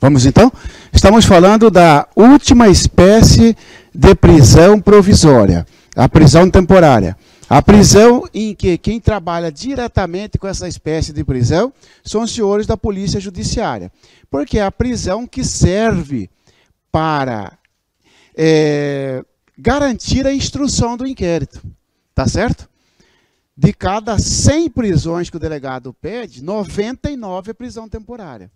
Vamos então? Estamos falando da última espécie de prisão provisória, a prisão temporária. A prisão em que quem trabalha diretamente com essa espécie de prisão são os senhores da Polícia Judiciária. Porque é a prisão que serve para garantir a instrução do inquérito. Tá certo? De cada 100 prisões que o delegado pede, 99 é prisão temporária.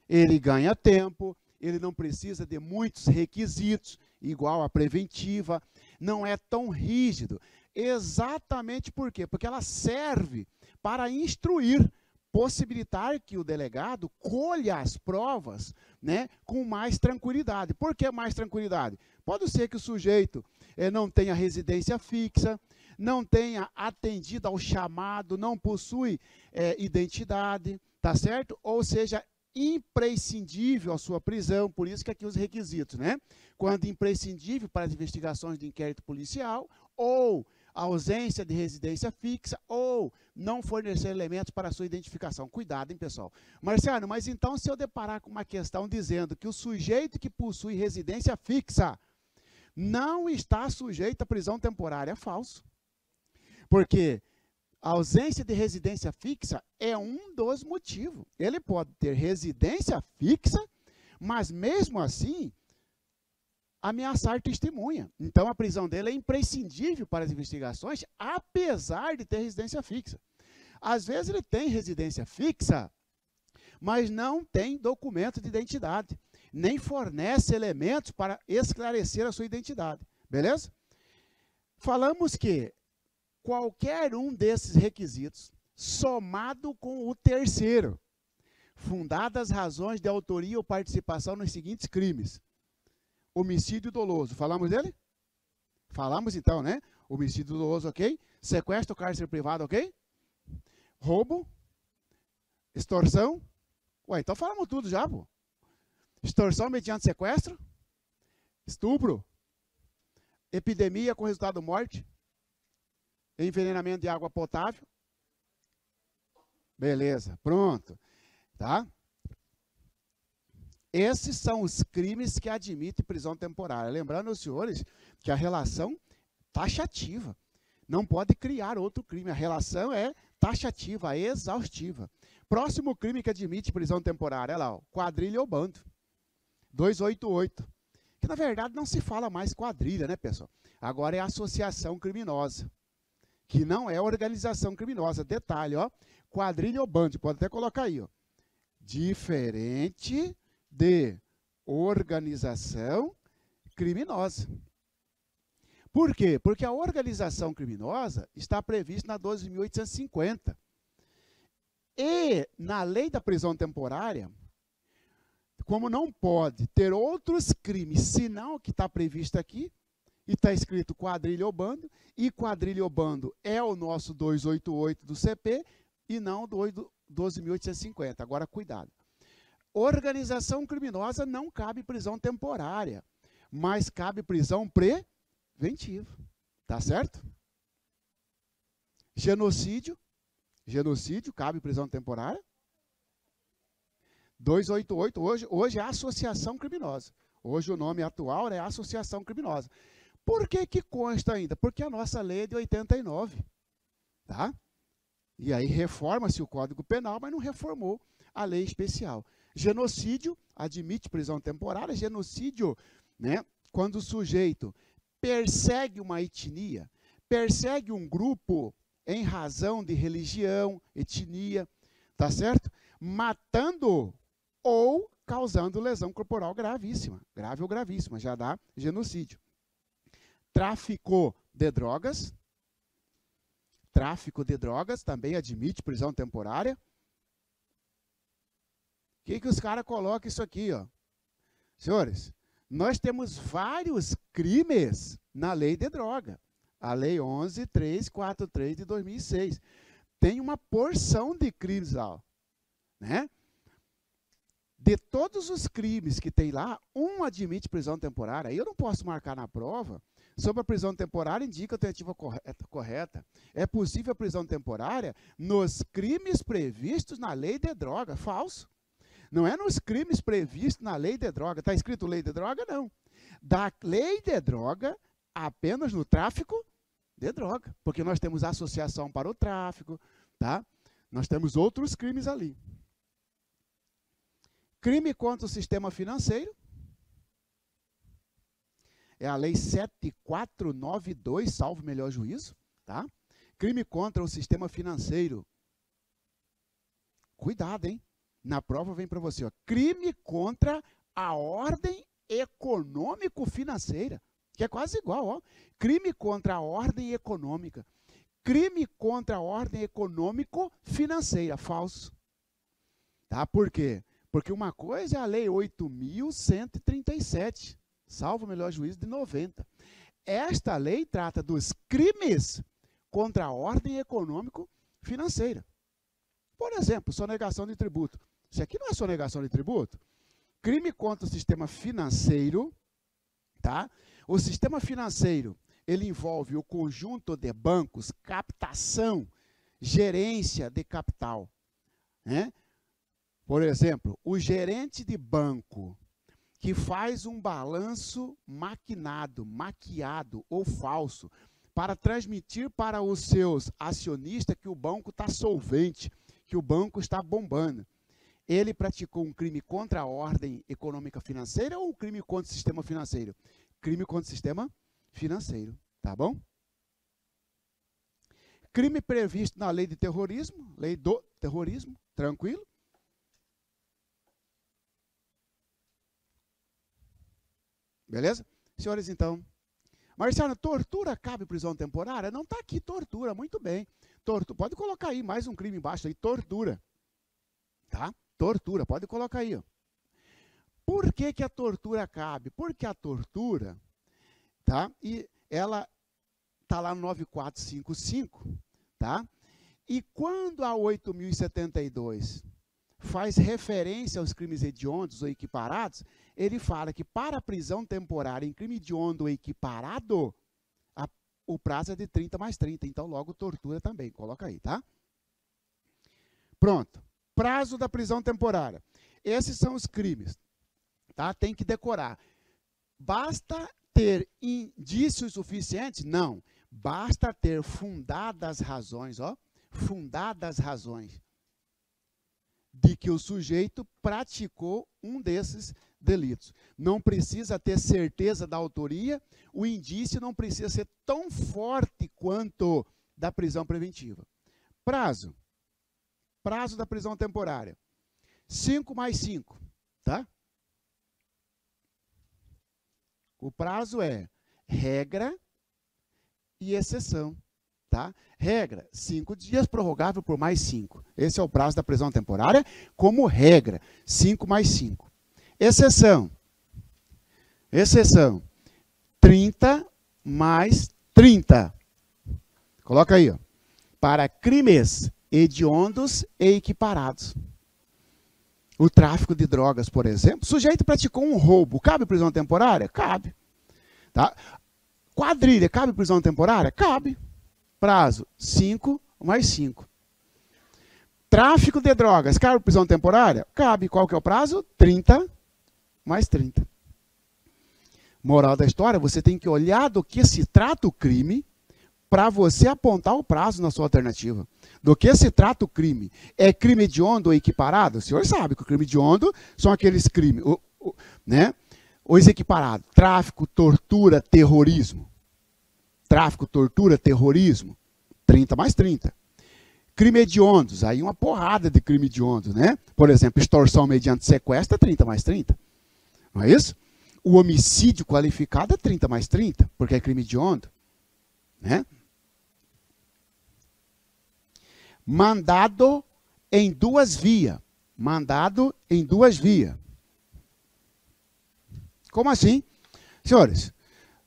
Ele ganha tempo, ele não precisa de muitos requisitos, igual a preventiva, não é tão rígido. Exatamente por quê? Porque ela serve para instruir, possibilitar que o delegado colha as provas, né, com mais tranquilidade. Por que mais tranquilidade? Pode ser que o sujeito não tenha residência fixa, não tenha atendido ao chamado, não possui identidade, tá certo? Ou seja, imprescindível a sua prisão, por isso que aqui os requisitos, né? Quando imprescindível para as investigações de inquérito policial, ou ausência de residência fixa, ou não fornecer elementos para a sua identificação. Cuidado, hein, pessoal? Marciano, mas então se eu deparar com uma questão dizendo que o sujeito que possui residência fixa não está sujeito à prisão temporária, é falso. Porque a ausência de residência fixa é um dos motivos. Ele pode ter residência fixa, mas mesmo assim ameaçar testemunha. Então a prisão dele é imprescindível para as investigações, apesar de ter residência fixa. Às vezes ele tem residência fixa, mas não tem documento de identidade, nem fornece elementos para esclarecer a sua identidade. Beleza? Falamos que qualquer um desses requisitos, somado com o terceiro, fundadas razões de autoria ou participação nos seguintes crimes. Homicídio doloso, falamos dele? Falamos então, né? Homicídio doloso, ok? Sequestro, cárcere privado, ok? Roubo, extorsão. Ué, então falamos tudo já, pô. Extorsão mediante sequestro, estupro, epidemia com resultado morte, envenenamento de água potável. Beleza, pronto. Tá? Esses são os crimes que admitem prisão temporária. Lembrando aos senhores que a relação taxativa. Não pode criar outro crime. A relação é taxativa, exaustiva. Próximo crime que admite prisão temporária, é lá, ó, quadrilha ou bando. 288. Que na verdade não se fala mais quadrilha, né, pessoal? Agora é associação criminosa, que não é organização criminosa. Detalhe, ó, quadrilha ou bando, pode até colocar aí, ó. Diferente de organização criminosa. Por quê? Porque a organização criminosa está prevista na 12.850. E na lei da prisão temporária, como não pode ter outros crimes senão o que está previsto aqui, e está escrito quadrilha ou bando, e quadrilha ou bando é o nosso 288 do CP e não do 12.850. Agora, cuidado. Organização criminosa não cabe prisão temporária, mas cabe prisão preventiva. Tá certo? Genocídio cabe prisão temporária. 288 hoje é associação criminosa. Hoje o nome atual é associação criminosa. Por que que consta ainda? Porque a nossa lei é de 89, tá? E aí reforma-se o Código Penal, mas não reformou a lei especial. Genocídio admite prisão temporária. Genocídio, né, quando o sujeito persegue uma etnia, persegue um grupo em razão de religião, etnia, tá certo? Matando ou causando lesão corporal gravíssima, grave ou gravíssima, já dá genocídio. Tráfico de drogas também admite prisão temporária. O que os caras colocam isso aqui, ó? Senhores, nós temos vários crimes na lei de droga. A lei 11.343 de 2006. Tem uma porção de crimes lá, né? De todos os crimes que tem lá, um admite prisão temporária. Aí eu não posso marcar na prova sobre a prisão temporária, indica a alternativa correta. É possível a prisão temporária nos crimes previstos na lei de droga. Falso. Não é nos crimes previstos na lei de droga. Está escrito lei de droga? Não. Da lei de droga apenas no tráfico de droga. Porque nós temos associação para o tráfico, tá? Nós temos outros crimes ali. Crime contra o sistema financeiro. É a lei 7492, salvo melhor juízo, tá? Crime contra o sistema financeiro. Cuidado, hein? Na prova vem para você, ó. Crime contra a ordem econômico-financeira, que é quase igual, ó. Crime contra a ordem econômica. Crime contra a ordem econômico-financeira, falso. Tá? Por quê? Porque uma coisa é a lei 8.137, salvo melhor juízo, de 90. Esta lei trata dos crimes contra a ordem econômico-financeira. Por exemplo, sonegação de tributo. Isso aqui não é sonegação de tributo. Crime contra o sistema financeiro, tá? O sistema financeiro, ele envolve o conjunto de bancos, captação, gerência de capital, né? Por exemplo, o gerente de banco que faz um balanço maquiado ou falso para transmitir para os seus acionistas que o banco está solvente, que o banco está bombando. Ele praticou um crime contra a ordem econômica financeira ou um crime contra o sistema financeiro? Crime contra o sistema financeiro, tá bom? Crime previsto na lei de terrorismo, lei do terrorismo, tranquilo? Beleza? Senhores, então, Marciano, tortura cabe prisão temporária? Não está aqui tortura, muito bem. Pode colocar aí mais um crime embaixo aí, tortura. Tá? Tortura, pode colocar aí. Ó. Por que que a tortura cabe? Porque a tortura, tá? E ela está lá no 9455, tá? E quando a 8.072 faz referência aos crimes hediondos ou equiparados, ele fala que para a prisão temporária em crime hediondo ou equiparado, o prazo é de 30 mais 30. Então, logo, tortura também. Coloca aí, tá? Pronto. Prazo da prisão temporária. Esses são os crimes. Tá? Tem que decorar. Basta ter indícios suficientes? Não. Basta ter fundadas razões, ó. Fundadas razões de que o sujeito praticou um desses delitos. Não precisa ter certeza da autoria, o indício não precisa ser tão forte quanto da prisão preventiva. Prazo. Prazo da prisão temporária. 5 mais 5, tá? O prazo é regra e exceção. Tá? Regra, 5 dias, prorrogável por mais 5. Esse é o prazo da prisão temporária, como regra, 5 mais 5. Exceção. Exceção, 30 mais 30. Coloca aí, ó. Para crimes hediondos e equiparados. O tráfico de drogas, por exemplo. O sujeito praticou um roubo. Cabe prisão temporária? Cabe. Tá? Quadrilha, cabe prisão temporária? Cabe. Prazo, 5 mais 5. Tráfico de drogas, cabe prisão temporária? Cabe. Qual que é o prazo? 30 mais 30. Moral da história, você tem que olhar do que se trata o crime para você apontar o prazo na sua alternativa. Do que se trata o crime? É crime hediondo ou equiparado? O senhor sabe que o crime hediondo são aqueles crimes, né? Os equiparados, tráfico, tortura, terrorismo. Tráfico, tortura, terrorismo, 30 mais 30. Crime hediondos, aí uma porrada de crime hediondo, né? Por exemplo, extorsão mediante sequestro é 30 mais 30. Não é isso? O homicídio qualificado é 30 mais 30, porque é crime hediondo, né? Mandado em 2 vias. Mandado em 2 vias. Como assim? Senhores,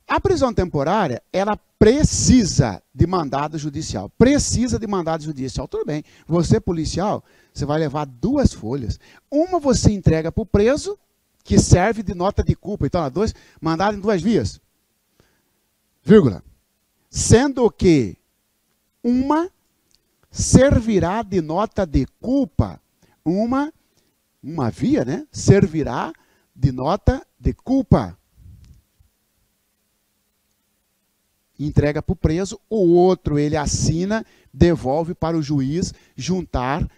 a prisão temporária, ela precisa de mandado judicial. Precisa de mandado judicial. Tudo bem. Você, policial, você vai levar 2 folhas. Uma você entrega para o preso, que serve de nota de culpa. Então, 2, mandado em 2 vias. Vírgula. Sendo que uma servirá de nota de culpa, uma uma via, né, servirá de nota de culpa. Entrega para o preso, o outro ele assina, devolve para o juiz juntar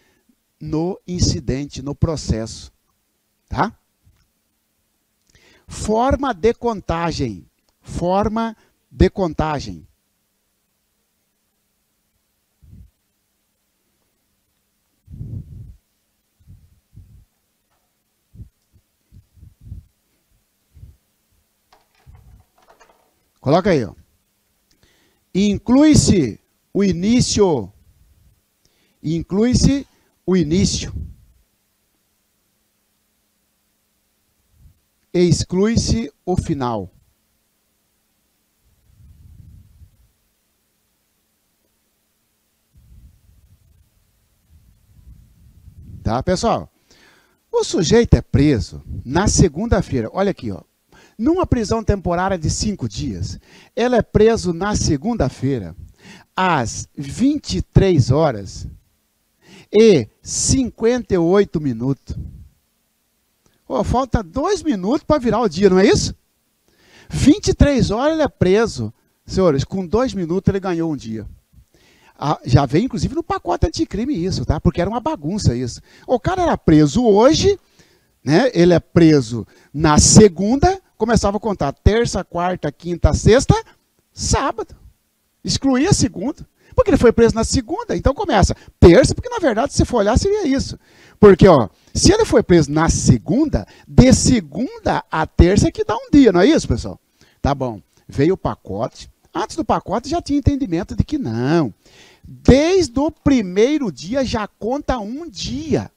no incidente, no processo. Tá? Forma de contagem. Forma de contagem. Coloca aí, ó. Inclui-se o início. Inclui-se o início. Exclui-se o final. Tá, pessoal? O sujeito é preso na segunda-feira. Olha aqui, ó. Numa prisão temporária de 5 dias, ela é preso na segunda-feira, às 23 horas e 58 minutos. Oh, falta 2 minutos para virar o dia, não é isso? 23 horas ele é preso. Senhores, com 2 minutos ele ganhou um dia. Já veio, inclusive, no pacote anticrime isso, tá? Porque era uma bagunça isso. O cara era preso hoje, né? Ele é preso na segunda, começava a contar terça, quarta, quinta, sexta, sábado. Excluía a segunda. Porque ele foi preso na segunda, então começa terça, porque na verdade, se for olhar, seria isso. Porque, ó, se ele foi preso na segunda, de segunda a terça é que dá um dia, não é isso, pessoal? Tá bom. Veio o pacote. Antes do pacote já tinha entendimento de que não. Desde o primeiro dia já conta um dia.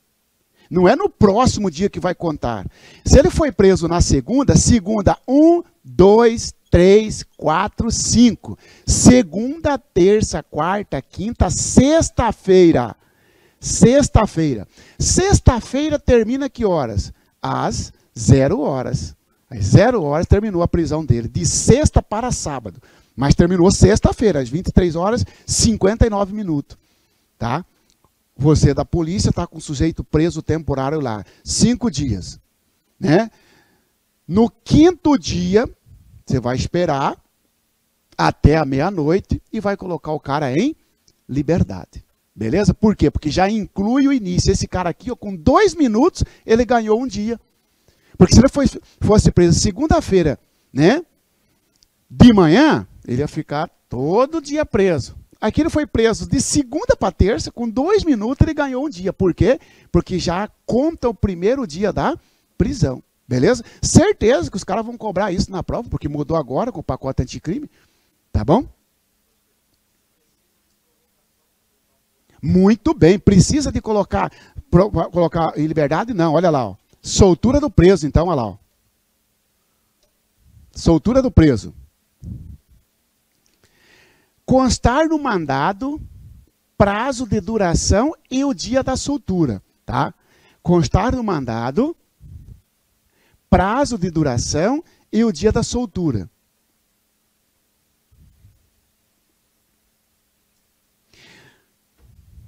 Não é no próximo dia que vai contar. Se ele foi preso na segunda, 1, 2, 3, 4, 5. Segunda, terça, quarta, quinta, sexta-feira. Sexta-feira. Sexta-feira termina que horas? Às 0 horas. Às 0 horas terminou a prisão dele. De sexta para sábado. Mas terminou sexta-feira, às 23 horas, 59 minutos. Tá? Você da polícia está com o sujeito preso temporário lá. 5 dias. Né? No 5º dia, você vai esperar até a meia-noite e vai colocar o cara em liberdade. Beleza? Por quê? Porque já inclui o início. Esse cara aqui, ó, com 2 minutos, ele ganhou um dia. Porque se ele fosse preso segunda-feira, né, de manhã, ele ia ficar todo dia preso. Aqui ele foi preso de segunda para terça, com 2 minutos ele ganhou um dia. Por quê? Porque já conta o primeiro dia da prisão. Beleza? Certeza que os caras vão cobrar isso na prova, porque mudou agora com o pacote anticrime. Tá bom? Muito bem. Precisa de colocar em liberdade? Não, olha lá. Ó. Soltura do preso, então, olha lá. Ó. Soltura do preso. Constar no mandado, prazo de duração e o dia da soltura, tá? Constar no mandado, prazo de duração e o dia da soltura.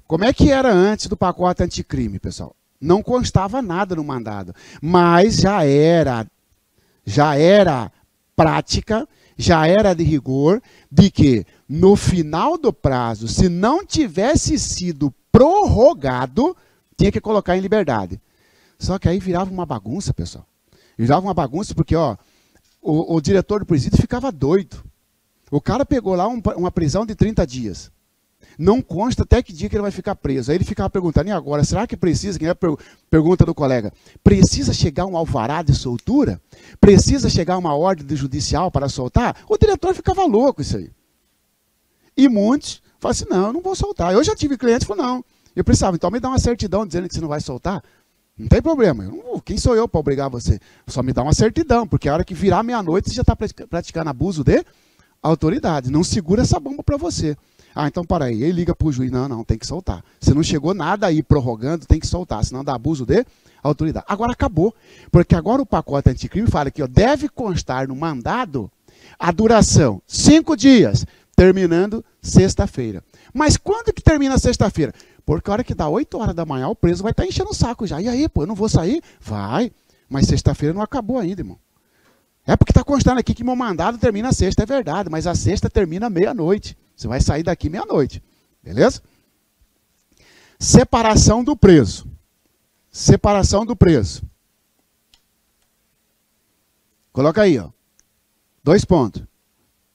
Como é que era antes do pacote anticrime, pessoal? Não constava nada no mandado, mas já era prática, já era de rigor, de que no final do prazo, se não tivesse sido prorrogado, tinha que colocar em liberdade. Só que aí virava uma bagunça, pessoal. Virava uma bagunça porque, ó, o diretor do presídio ficava doido. O cara pegou lá uma prisão de 30 dias. Não consta até que dia que ele vai ficar preso. Aí ele ficava perguntando, e agora, será que precisa, que é a pergunta do colega, precisa chegar um alvará de soltura? Precisa chegar uma ordem judicial para soltar? O diretor ficava louco isso aí. E muitos falam assim, não, eu não vou soltar. Eu já tive cliente que falou, não, eu precisava, então me dá uma certidão dizendo que você não vai soltar. Não tem problema, quem sou eu para obrigar você? Só me dá uma certidão, porque a hora que virar meia-noite você já está praticando abuso de autoridade. Não segura essa bomba para você. Ah, então para aí. Ele liga para o juiz, não, tem que soltar. Se não chegou nada aí prorrogando, tem que soltar, senão dá abuso de autoridade. Agora acabou, porque agora o pacote anticrime fala que ó, deve constar no mandado a duração 5 dias, terminando sexta-feira. Mas quando que termina sexta-feira? porque a hora que dá 8 horas da manhã, o preso vai estar enchendo o saco já. E aí, pô, eu não vou sair? Vai. Mas sexta-feira não acabou ainda, irmão. É porque está constando aqui que meu mandado termina sexta, é verdade, mas a sexta termina meia-noite. Você vai sair daqui meia-noite, beleza? Separação do preso. Separação do preso. Coloca aí, ó. 2 pontos.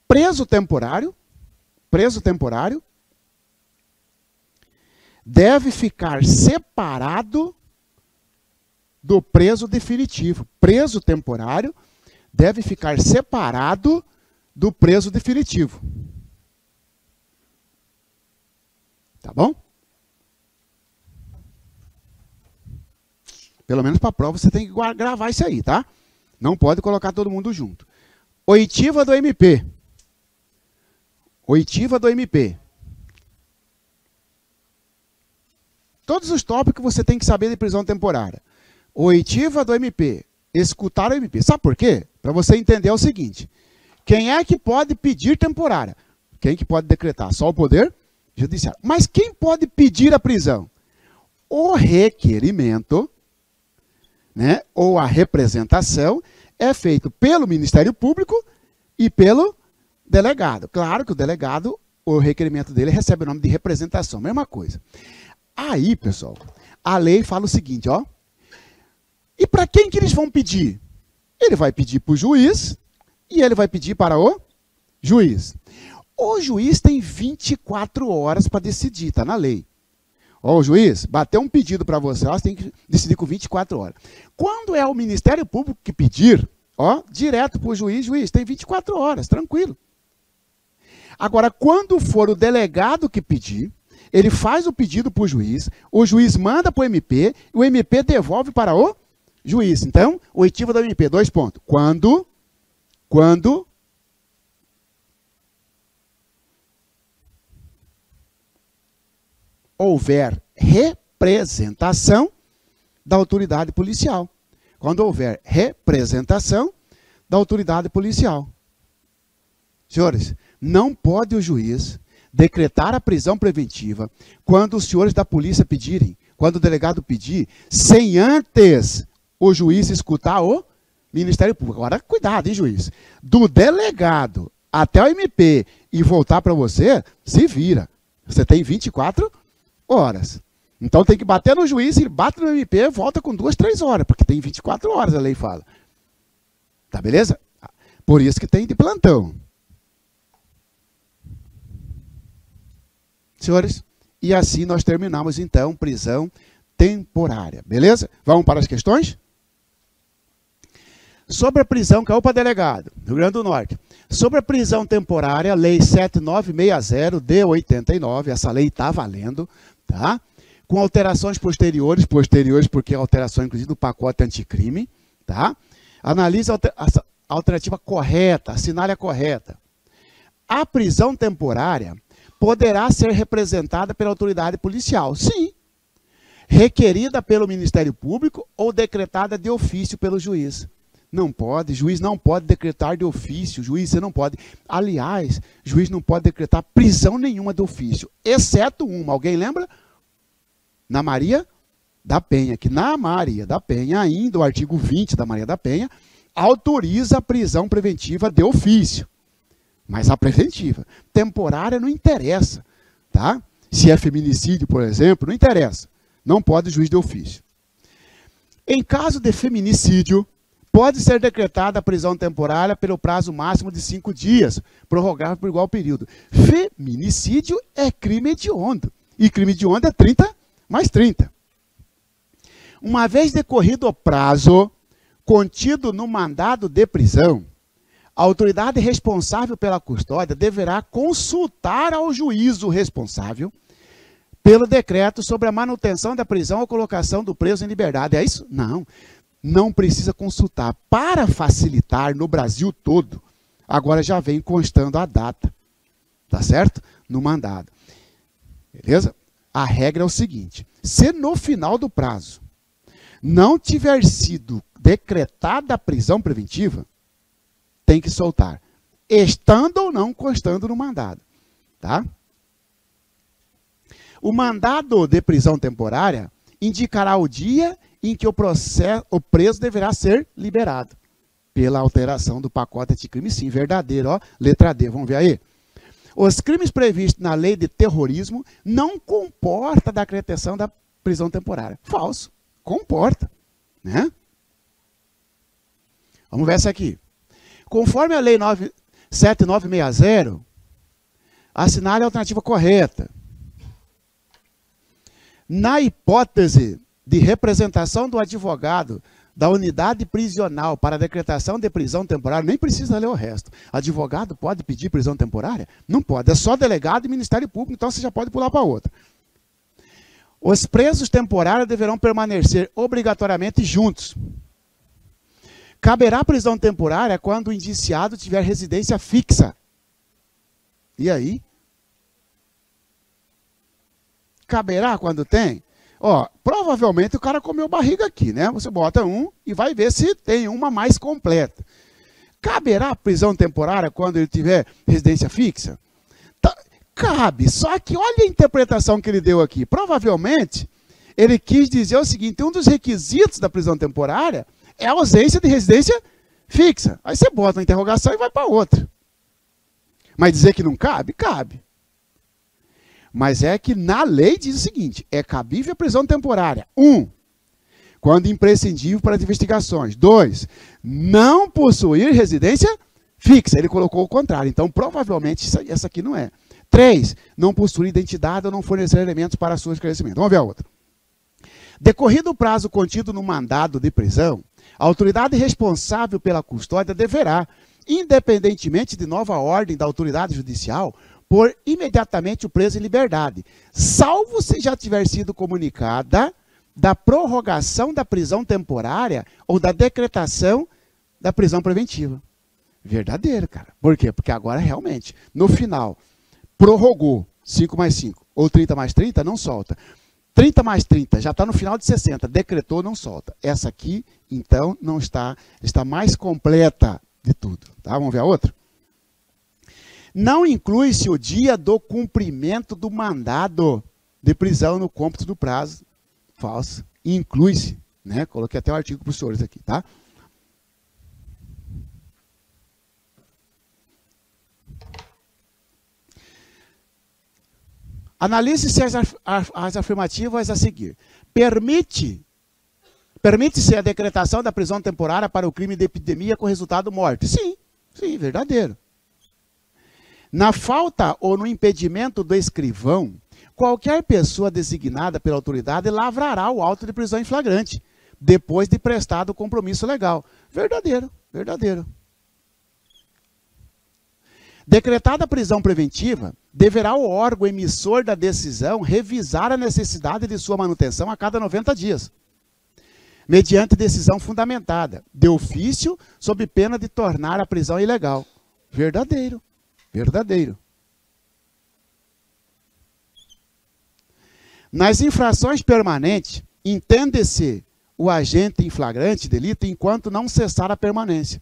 Preso temporário deve ficar separado do preso definitivo. Preso temporário deve ficar separado do preso definitivo. Tá bom? Pelo menos para a prova você tem que gravar isso aí, tá? Não pode colocar todo mundo junto. Oitiva do MP. Oitiva do MP. Todos os tópicos que você tem que saber de prisão temporária. Oitiva do MP. Escutar o MP. Sabe por quê? Para você entender é o seguinte. Quem é que pode pedir temporária? Quem que pode decretar? Só o Poder Judiciário. Mas quem pode pedir a prisão? O requerimento, né, ou a representação é feito pelo Ministério Público e pelo delegado. Claro que o delegado, o requerimento dele recebe o nome de representação, mesma coisa. Aí, pessoal, a lei fala o seguinte, ó. E para quem que eles vão pedir? Ele vai pedir para o juiz e ele vai pedir para o juiz. O juiz tem 24 horas para decidir, está na lei. Ó, o juiz bateu um pedido para você, ó, você tem que decidir com 24 horas. Quando é o Ministério Público que pedir, ó, direto para o juiz, tem 24 horas, tranquilo. Agora, quando for o delegado que pedir, ele faz o pedido para o juiz manda para o MP, e o MP devolve para o juiz. Então, oitiva do MP, 2 pontos. Quando houver representação da autoridade policial. Quando houver representação da autoridade policial. Senhores, não pode o juiz decretar a prisão preventiva quando os senhores da polícia pedirem, quando o delegado pedir, sem antes o juiz escutar o Ministério Público. Agora, cuidado, hein, juiz? Do delegado até o MP e voltar para você, se vira. Você tem 24 horas. Então tem que bater no juiz, ele bate no MP, volta com 2, 3 horas, porque tem 24 horas, a lei fala. Tá beleza? Por isso que tem de plantão. Senhores, e assim nós terminamos então prisão temporária, beleza? Vamos para as questões? Sobre a prisão, caiu para delegado, Rio Grande do Norte. Sobre a prisão temporária, lei 7960 de 89, essa lei está valendo, tá? Com alterações posteriores porque alteração inclusive do pacote anticrime, tá? Analise a alternativa correta, assinale a correta. A prisão temporária poderá ser representada pela autoridade policial, sim. Requerida pelo Ministério Público ou decretada de ofício pelo juiz. Não pode, juiz não pode decretar de ofício, juiz você não pode. Aliás, juiz não pode decretar prisão nenhuma de ofício, exceto uma. Alguém lembra? Na Maria da Penha, que na Maria da Penha, ainda o artigo 20 da Maria da Penha, autoriza a prisão preventiva de ofício. Mas a preventiva. Temporária não interessa, tá? Se é feminicídio, por exemplo, não interessa. Não pode juiz de ofício. Em caso de feminicídio, pode ser decretada a prisão temporária pelo prazo máximo de 5 dias, prorrogável por igual período. Feminicídio é crime hediondo. E crime hediondo é 30 mais 30. Uma vez decorrido o prazo contido no mandado de prisão, a autoridade responsável pela custódia deverá consultar ao juízo responsável pelo decreto sobre a manutenção da prisão ou colocação do preso em liberdade. É isso? Não. Não precisa consultar. Para facilitar no Brasil todo, agora já vem constando a data. Tá certo? No mandado. Beleza? A regra é o seguinte. Se no final do prazo não tiver sido decretada a prisão preventiva, tem que soltar, estando ou não constando no mandado, tá? O mandado de prisão temporária indicará o dia em que o preso deverá ser liberado. Pela alteração do pacote anticrime, sim, verdadeiro, ó, letra D, vamos ver aí. Os crimes previstos na lei de terrorismo não comporta a decretação da prisão temporária. Falso, comporta, né? Vamos ver essa aqui. Conforme a lei 7960, assinale a alternativa correta. Na hipótese de representação do advogado da unidade prisional para a decretação de prisão temporária, nem precisa ler o resto. Advogado pode pedir prisão temporária? Não pode, é só delegado e Ministério Público, então você já pode pular para outra. Os presos temporários deverão permanecer obrigatoriamente juntos. Caberá prisão temporária quando o indiciado tiver residência fixa. E aí? Caberá quando tem? Ó, provavelmente o cara comeu barriga aqui, né? Você bota um e vai ver se tem uma mais completa. Caberá prisão temporária quando ele tiver residência fixa? Cabe, só que olha a interpretação que ele deu aqui. Provavelmente, ele quis dizer o seguinte, um dos requisitos da prisão temporária é a ausência de residência fixa. Aí você bota uma interrogação e vai para outra. Mas dizer que não cabe? Cabe. Mas é que na lei diz o seguinte, é cabível a prisão temporária. 1, quando imprescindível para as investigações. 2, não possuir residência fixa. Ele colocou o contrário, então provavelmente essa aqui não é. 3, não possuir identidade ou não fornecer elementos para seu esclarecimento. Vamos ver a outra. Decorrido o prazo contido no mandado de prisão, a autoridade responsável pela custódia deverá, independentemente de nova ordem da autoridade judicial, pôr imediatamente o preso em liberdade, salvo se já tiver sido comunicada da prorrogação da prisão temporária ou da decretação da prisão preventiva. Verdadeiro, cara. Por quê? Porque agora realmente, no final, prorrogou 5 mais 5 ou 30 mais 30, não solta. 30 mais 30 já está no final de 60, decretou, não solta. Essa aqui, então, não está mais completa de tudo. Tá? Vamos ver a outra? Não inclui-se o dia do cumprimento do mandado de prisão no cômputo do prazo. Falso. Inclui-se. Né? Coloquei até o artigo para os senhores aqui. Tá? Analise-se as afirmativas a seguir. Permite-se a decretação da prisão temporária para o crime de epidemia com resultado morte? Sim, sim, verdadeiro. Na falta ou no impedimento do escrivão, qualquer pessoa designada pela autoridade lavrará o auto de prisão em flagrante, depois de prestado o compromisso legal. Verdadeiro, verdadeiro. Decretada a prisão preventiva, deverá o órgão emissor da decisão revisar a necessidade de sua manutenção a cada 90 dias, mediante decisão fundamentada, de ofício, sob pena de tornar a prisão ilegal. Verdadeiro, verdadeiro. Nas infrações permanentes, entende-se o agente em flagrante delito enquanto não cessar a permanência.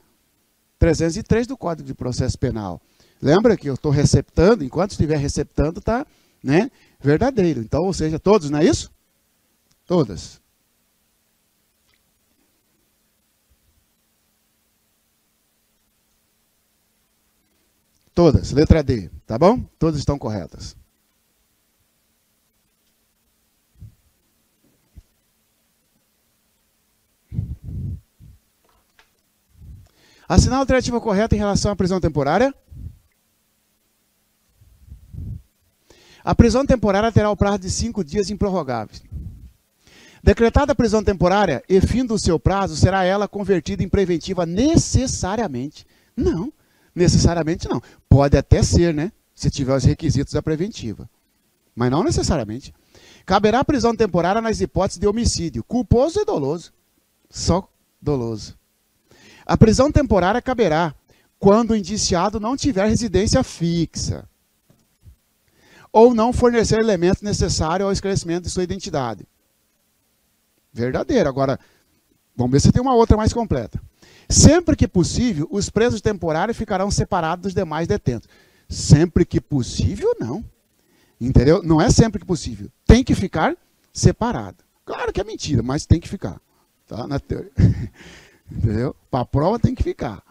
303 do Código de Processo Penal. Lembra que eu estou receptando, enquanto estiver receptando, está, né, verdadeiro. Então, ou seja, todos, não é isso? Todas. Todas, letra D, tá bom? Todas estão corretas. Assinar a alternativa correta em relação à prisão temporária. A prisão temporária terá o prazo de 5 dias improrrogáveis. Decretada a prisão temporária e fim do seu prazo, será ela convertida em preventiva necessariamente? Não, necessariamente não. Pode até ser, né? Se tiver os requisitos da preventiva. Mas não necessariamente. Caberá a prisão temporária nas hipóteses de homicídio, culposo e doloso. Só doloso. A prisão temporária caberá quando o indiciado não tiver residência fixa ou não fornecer elementos necessários ao esclarecimento de sua identidade. Verdadeiro. Agora, vamos ver se tem uma outra mais completa. Sempre que possível, os presos temporários ficarão separados dos demais detentos. Sempre que possível, não. Entendeu? Não é sempre que possível. Tem que ficar separado. Claro que é mentira, mas tem que ficar. Tá? Na teoria. Entendeu? Para a prova tem que ficar.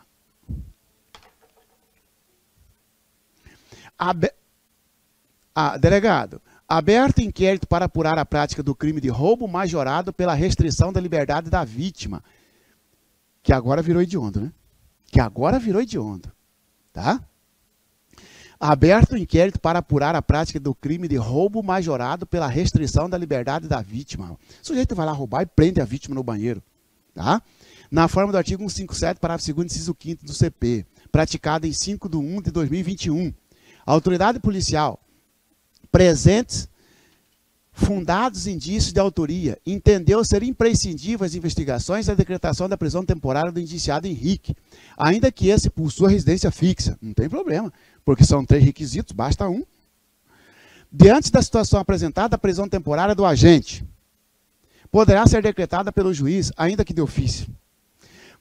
Delegado, aberto inquérito para apurar a prática do crime de roubo majorado pela restrição da liberdade da vítima. Que agora virou hediondo, né? Que agora virou hediondo. Tá? Aberto inquérito para apurar a prática do crime de roubo majorado pela restrição da liberdade da vítima. O sujeito vai lá roubar e prende a vítima no banheiro. Tá? Na forma do artigo 157, parágrafo 2º, inciso 5º do CP, praticado em 5/1/2021. A autoridade policial, presentes fundados indícios de autoria, entendeu ser imprescindível as investigações e a decretação da prisão temporária do indiciado Henrique, ainda que esse possua residência fixa. Não tem problema, porque são 3 requisitos, basta um. Diante da situação apresentada, a prisão temporária do agente poderá ser decretada pelo juiz, ainda que de ofício.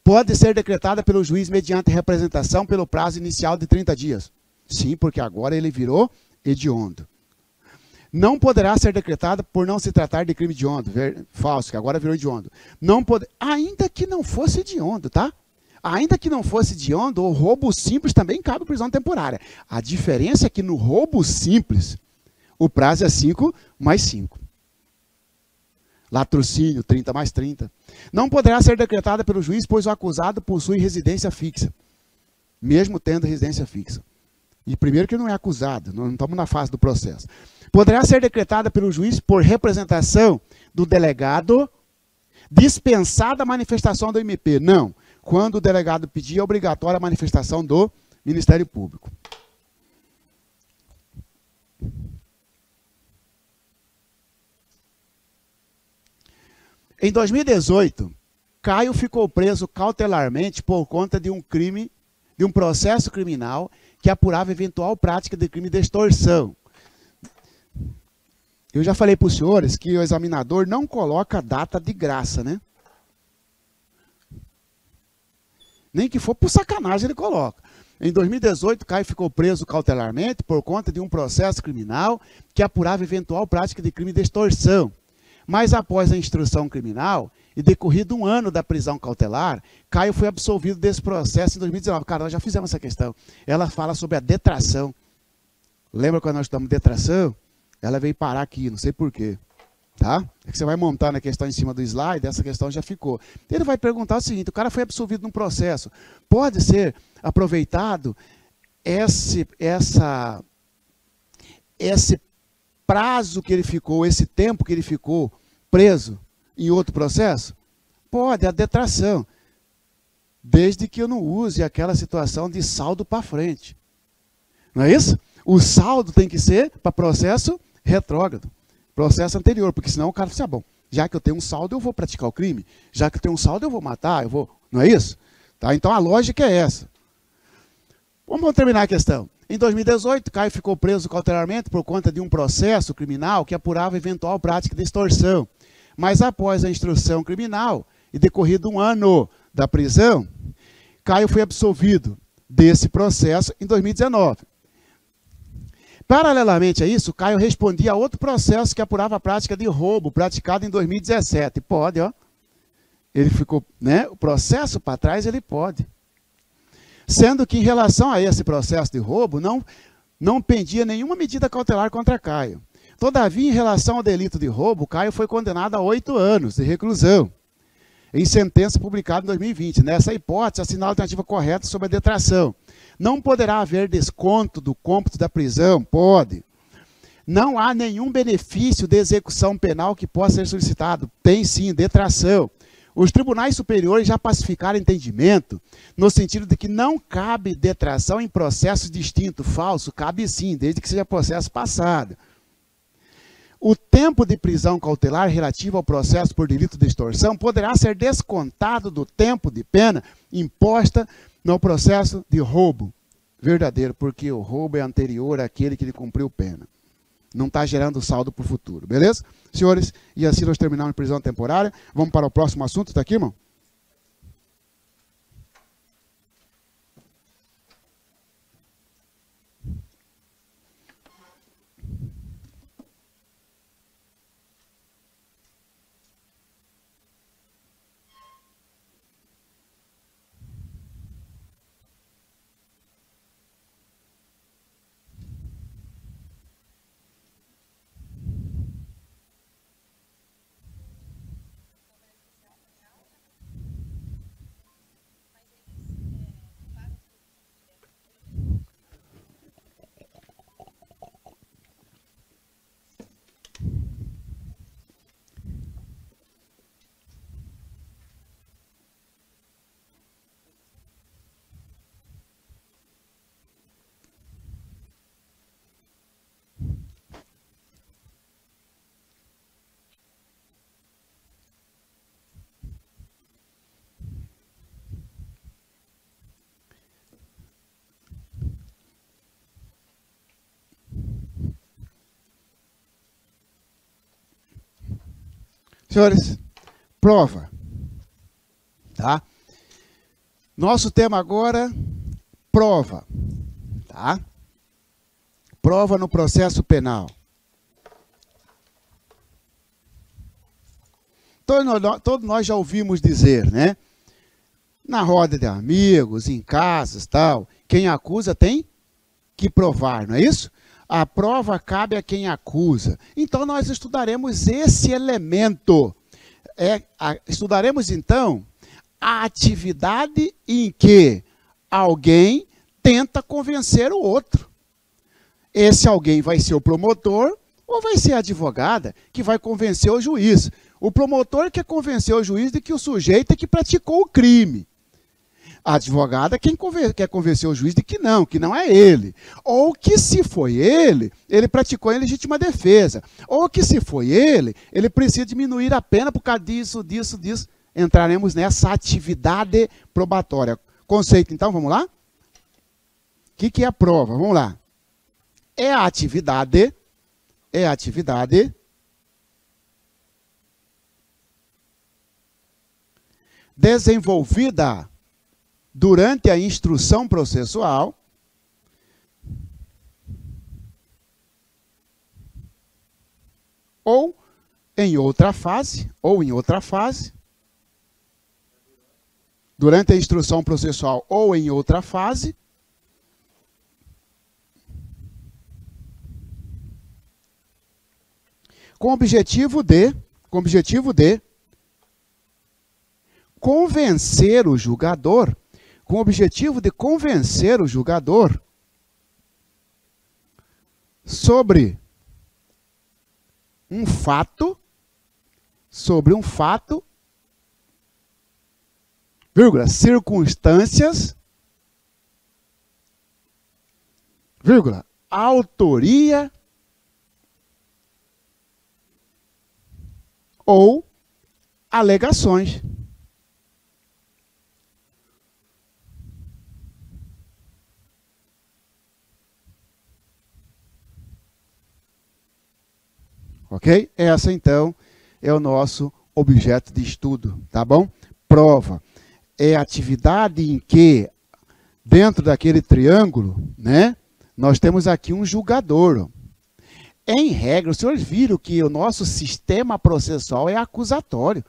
Pode ser decretada pelo juiz mediante representação pelo prazo inicial de 30 dias. Sim, porque agora ele virou hediondo. Não poderá ser decretada por não se tratar de crime hediondo. Falso, que agora virou hediondo. Não pode, ainda que não fosse hediondo, tá? Ainda que não fosse hediondo, o roubo simples também cabe prisão temporária. A diferença é que no roubo simples, o prazo é 5 mais 5. Latrocínio, 30 mais 30. Não poderá ser decretada pelo juiz, pois o acusado possui residência fixa, mesmo tendo residência fixa. E primeiro que não é acusado, não estamos na fase do processo. Poderá ser decretada pelo juiz por representação do delegado, dispensada a manifestação do MP. Não. Quando o delegado pedir, é obrigatória a manifestação do Ministério Público. Em 2018, Caio ficou preso cautelarmente por conta de um crime, de um processo criminal que apurava eventual prática de crime de extorsão. Eu já falei para os senhores que o examinador não coloca data de graça, né? Nem que for por sacanagem ele coloca. Em 2018, Caio ficou preso cautelarmente por conta de um processo criminal que apurava eventual prática de crime de extorsão. Mas após a instrução criminal e decorrido um ano da prisão cautelar, Caio foi absolvido desse processo em 2019. Cara, nós já fizemos essa questão. Ela fala sobre a detração. Lembra quando nós estudamos detração? Ela veio parar aqui, não sei porquê. Tá? É que você vai montar na questão em cima do slide, essa questão já ficou. Ele vai perguntar o seguinte: o cara foi absolvido num processo. Pode ser aproveitado esse prazo que ele ficou, esse tempo que ele ficou preso em outro processo? Pode, a detração. Desde que eu não use aquela situação de saldo para frente. Não é isso? O saldo tem que ser para processo retrógrado. Processo anterior, porque senão o cara fala, bom, já que eu tenho um saldo, eu vou praticar o crime. Já que eu tenho um saldo, eu vou matar, eu vou... Não é isso? Tá? Então a lógica é essa. Vamos terminar a questão. Em 2018, Caio ficou preso cautelarmente por conta de um processo criminal que apurava eventual prática de extorsão. Mas após a instrução criminal e decorrido um ano da prisão, Caio foi absolvido desse processo em 2019. Paralelamente a isso, Caio respondia a outro processo que apurava a prática de roubo, praticado em 2017. Pode, ó. Ele ficou, né? O processo para trás, ele pode. Sendo que, em relação a esse processo de roubo, não pendia nenhuma medida cautelar contra Caio. Todavia, em relação ao delito de roubo, Caio foi condenado a 8 anos de reclusão, em sentença publicada em 2020. Nessa hipótese, assinala a alternativa correta sobre a detração. Não poderá haver desconto do cômputo da prisão? Pode. Não há nenhum benefício de execução penal que possa ser solicitado? Tem sim, detração. Os tribunais superiores já pacificaram entendimento no sentido de que não cabe detração em processo distinto. Falso, cabe sim, desde que seja processo passado. O tempo de prisão cautelar relativo ao processo por delito de extorsão poderá ser descontado do tempo de pena imposta no processo de roubo verdadeiro, porque o roubo é anterior àquele que ele cumpriu pena. Não está gerando saldo para o futuro, beleza? Senhores, e assim nós terminamos a prisão temporária. Vamos para o próximo assunto, está aqui, irmão? Senhores, prova. Tá? Nosso tema agora, prova. Tá? Prova no processo penal. Todos nós já ouvimos dizer, né? Na roda de amigos, em casas, tal, quem acusa tem que provar, não é isso? A prova cabe a quem acusa. Então, nós estudaremos esse elemento. Estudaremos, então, a atividade em que alguém tenta convencer o outro. Esse alguém vai ser o promotor ou vai ser a advogada que vai convencer o juiz. O promotor quer convencer o juiz de que o sujeito é que praticou o crime. A advogada quer convencer o juiz de que não é ele. Ou que se foi ele praticou em legítima defesa. Ou que se foi ele precisa diminuir a pena por causa disso. Entraremos nessa atividade probatória. Conceito, então, vamos lá? O que é a prova? Vamos lá. É a atividade desenvolvida durante a instrução processual ou em outra fase, durante a instrução processual ou em outra fase, com o objetivo de convencer o julgador, sobre um fato, circunstâncias, autoria ou alegações. Ok? Essa, então, é o nosso objeto de estudo, tá bom? Prova é a atividade em que, dentro daquele triângulo, né, nós temos aqui um julgador. Em regra, os senhores viram que o nosso sistema processual é acusatório,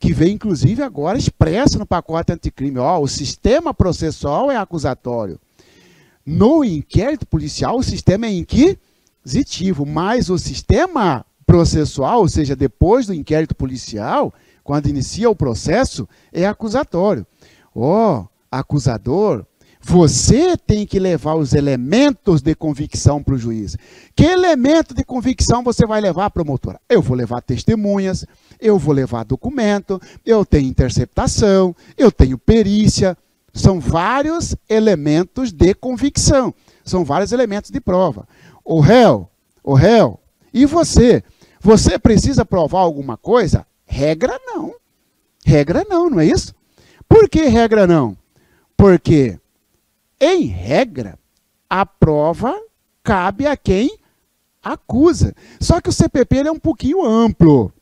que vem, inclusive, agora expresso no pacote anticrime. Ó, o sistema processual é acusatório. No inquérito policial, o sistema é inquisitivo, mas o sistema processual, ou seja, depois do inquérito policial, quando inicia o processo, é acusatório. Ó, acusador, você tem que levar os elementos de convicção para o juiz. Que elemento de convicção você vai levar, promotora? Eu vou levar testemunhas, eu vou levar documento, eu tenho interceptação, eu tenho perícia. São vários elementos de convicção, são vários elementos de prova. O réu, e você? Você precisa provar alguma coisa? Regra não, não é isso? Por que regra não? Porque, em regra, a prova cabe a quem acusa. Só que o CPP ele é um pouquinho amplo.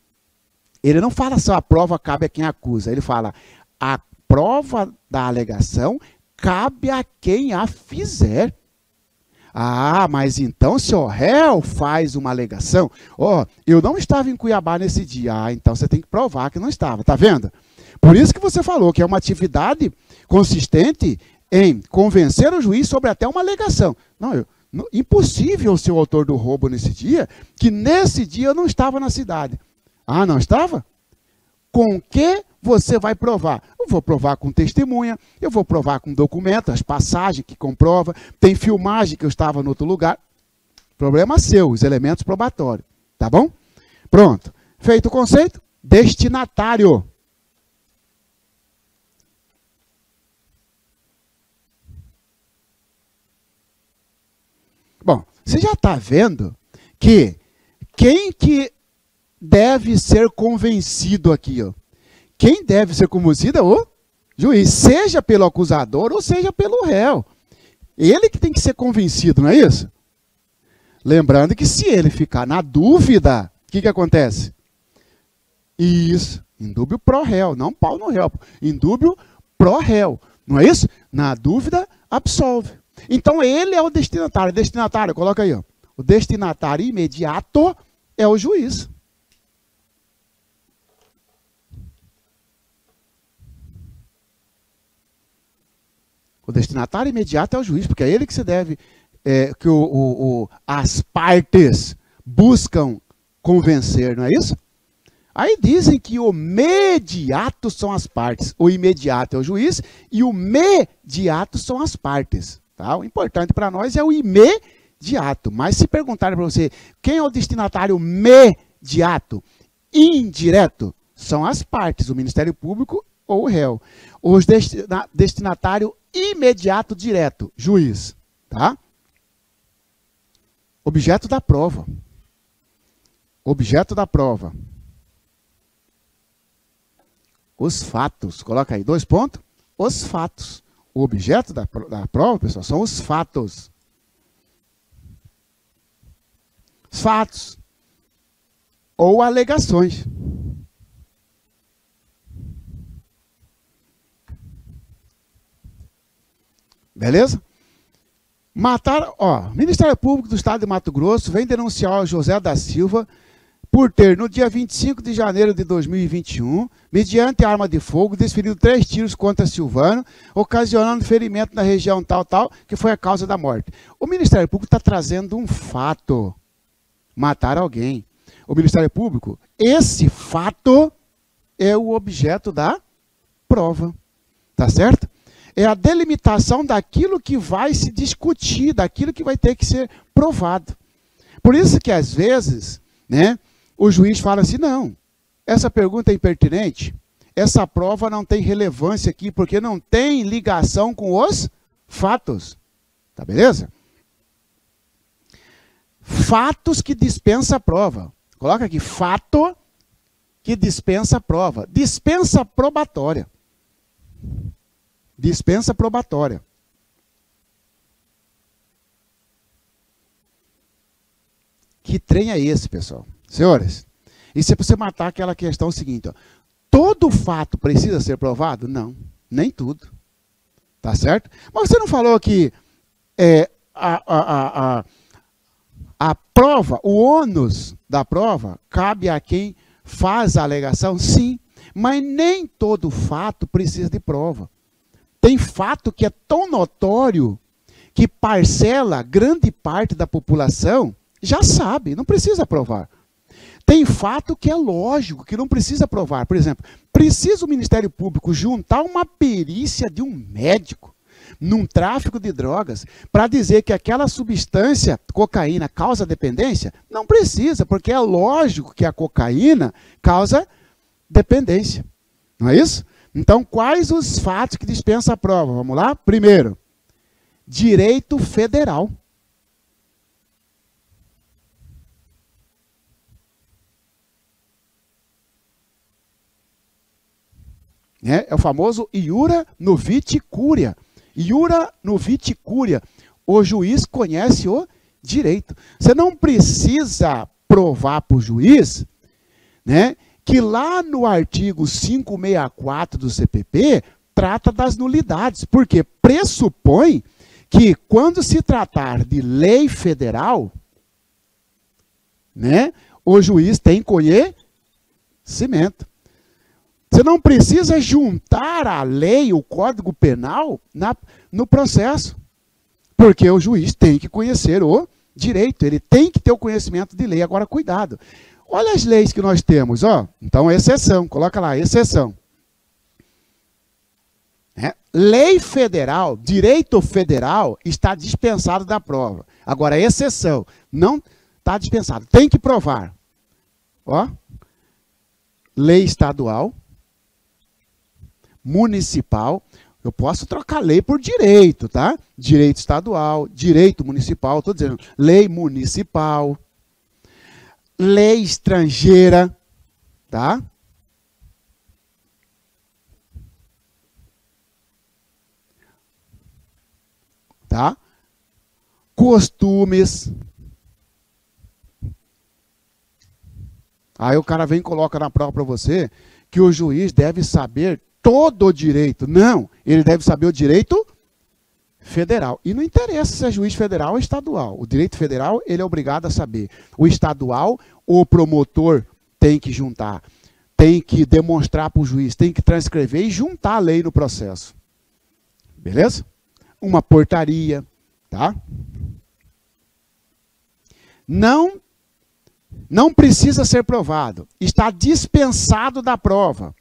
Ele não fala só a prova cabe a quem acusa, ele fala a prova da alegação cabe a quem a fizer. Ah, mas então se o réu faz uma alegação, ó, eu não estava em Cuiabá nesse dia, ah, então você tem que provar que não estava, tá vendo? Por isso que você falou que é uma atividade consistente em convencer o juiz sobre até uma alegação. Impossível ser o autor do roubo nesse dia, que nesse dia eu não estava na cidade. Ah, não estava? Com que você vai provar? Eu vou provar com testemunha, eu vou provar com documento, as passagens que comprova, tem filmagem que eu estava em outro lugar. Problema seu, os elementos probatórios. Tá bom? Pronto. Feito o conceito, destinatário. Bom, você já está vendo que quem que deve ser convencido aqui, ó? Quem deve ser convencido é o juiz, seja pelo acusador ou seja pelo réu. Ele que tem que ser convencido, não é isso? Lembrando que se ele ficar na dúvida, o que acontece? Isso, indúbio pro réu, não pau no réu. Indúbio pro réu, não é isso? Na dúvida, absolve. Então ele é o destinatário. Destinatário, coloca aí, ó. O destinatário imediato é o juiz. O destinatário imediato é o juiz, porque é ele que se deve, que as partes buscam convencer, não é isso? Aí dizem que o mediato são as partes. O imediato é o juiz e o mediato são as partes. Tá? O importante para nós é o imediato. Mas se perguntarem para você quem é o destinatário mediato, indireto, são as partes, o Ministério Público ou o réu. O destinatário imediato direto, juiz. Tá? Objeto da prova. Objeto da prova. Os fatos. Coloca aí, 2 pontos. Os fatos. O objeto da prova, pessoal, são os fatos. Os fatos. Ou alegações. Beleza? Mataram, ó, Ministério Público do Estado de Mato Grosso vem denunciar o José da Silva por ter, no dia 25 de janeiro de 2021, mediante arma de fogo, desferido 3 tiros contra Silvano, ocasionando ferimento na região tal, que foi a causa da morte. O Ministério Público está trazendo um fato. Matar alguém. O Ministério Público, esse fato é o objeto da prova. Tá certo? É a delimitação daquilo que vai se discutir, daquilo que vai ter que ser provado. Por isso que, às vezes, né, o juiz fala assim, não, essa pergunta é impertinente, essa prova não tem relevância aqui, porque não tem ligação com os fatos. Tá beleza? Fatos que dispensa a prova. Coloca aqui, fato que dispensa a prova. Dispensa probatória. Dispensa probatória. Que trem é esse, pessoal? Senhores, isso é para você matar aquela questão seguinte, ó. Todo fato precisa ser provado? Não, nem tudo. Tá certo? Mas você não falou que a prova, o ônus da prova, cabe a quem faz a alegação? Sim, mas nem todo fato precisa de prova. Tem fato que é tão notório que parcela grande parte da população já sabe, não precisa provar. Tem fato que é lógico, que não precisa provar. Por exemplo, precisa o Ministério Público juntar uma perícia de um médico num tráfico de drogas para dizer que aquela substância, cocaína, causa dependência? Não precisa, porque é lógico que a cocaína causa dependência. Não é isso? Então, quais os fatos que dispensam a prova? Vamos lá? Primeiro, direito federal. É o famoso iura novit curia. Iura novit curia. O juiz conhece o direito. Você não precisa provar para o juiz, né, que lá no artigo 564 do CPP trata das nulidades, porque pressupõe que quando se tratar de lei federal, né, o juiz tem conhecimento. Você não precisa juntar a lei, o Código Penal, no processo, porque o juiz tem que conhecer o direito, ele tem que ter o conhecimento de lei. Agora, cuidado. Olha as leis que nós temos, ó. Então, exceção, coloca lá, exceção. Lei federal, direito federal, está dispensado da prova. Agora, exceção, não está dispensado, tem que provar. Ó, lei estadual, municipal, eu posso trocar lei por direito, tá? Direito estadual, direito municipal, estou dizendo, lei municipal, lei estrangeira, tá? Tá? Costumes, Aí o cara vem e coloca na prova para você que o juiz deve saber todo o direito. Não, ele deve saber o direito federal. E não interessa se é juiz federal ou estadual. O direito federal, ele é obrigado a saber. O estadual, o promotor tem que juntar, tem que demonstrar para o juiz, tem que transcrever e juntar a lei no processo. Beleza? Uma portaria, tá? Não precisa ser provado. Está dispensado da prova.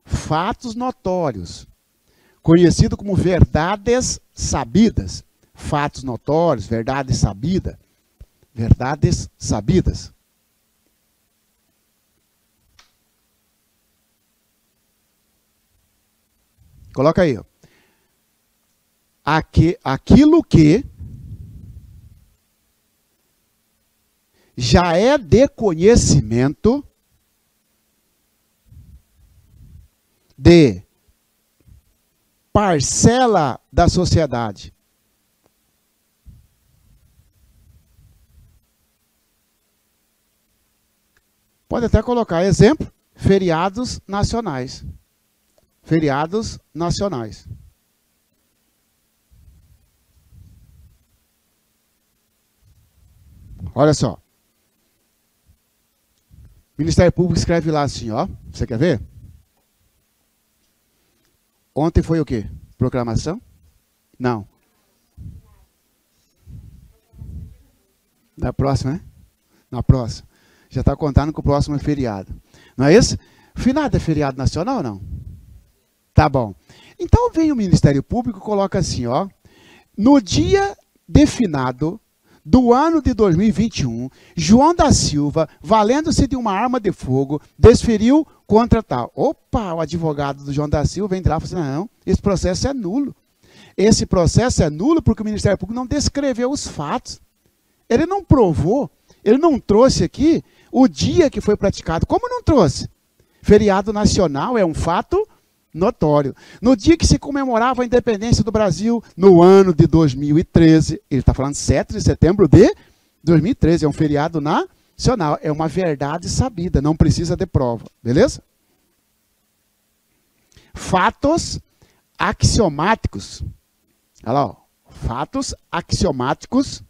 Fatos notórios, conhecido como verdades sabidas. Fatos notórios, verdades sabidas. Verdades sabidas. Coloca aí, ó. Aquilo que já é de conhecimento de parcela da sociedade. Pode até colocar exemplo, feriados nacionais. Feriados nacionais. Olha só. O Ministério Público escreve lá assim, ó. Você quer ver? Ontem foi o quê? Proclamação? Não. Na próxima, né? Na próxima. Já está contando que o próximo é feriado. Não é isso? Finado é feriado nacional ou não? Tá bom. Então vem o Ministério Público e coloca assim, ó. No dia de finado do ano de 2021, João da Silva, valendo-se de uma arma de fogo, desferiu contra tal. Opa, o advogado do João da Silva vem de lá e fala assim, não, esse processo é nulo. Esse processo é nulo porque o Ministério Público não descreveu os fatos. Ele não provou, ele não trouxe aqui o dia que foi praticado. Como não trouxe? Feriado nacional é um fato notório. No dia que se comemorava a independência do Brasil, no ano de 2013, ele está falando 7 de setembro de 2013, é um feriado nacional, é uma verdade sabida, não precisa de prova, beleza? Fatos axiomáticos. Olha lá, ó. Fatos axiomáticos.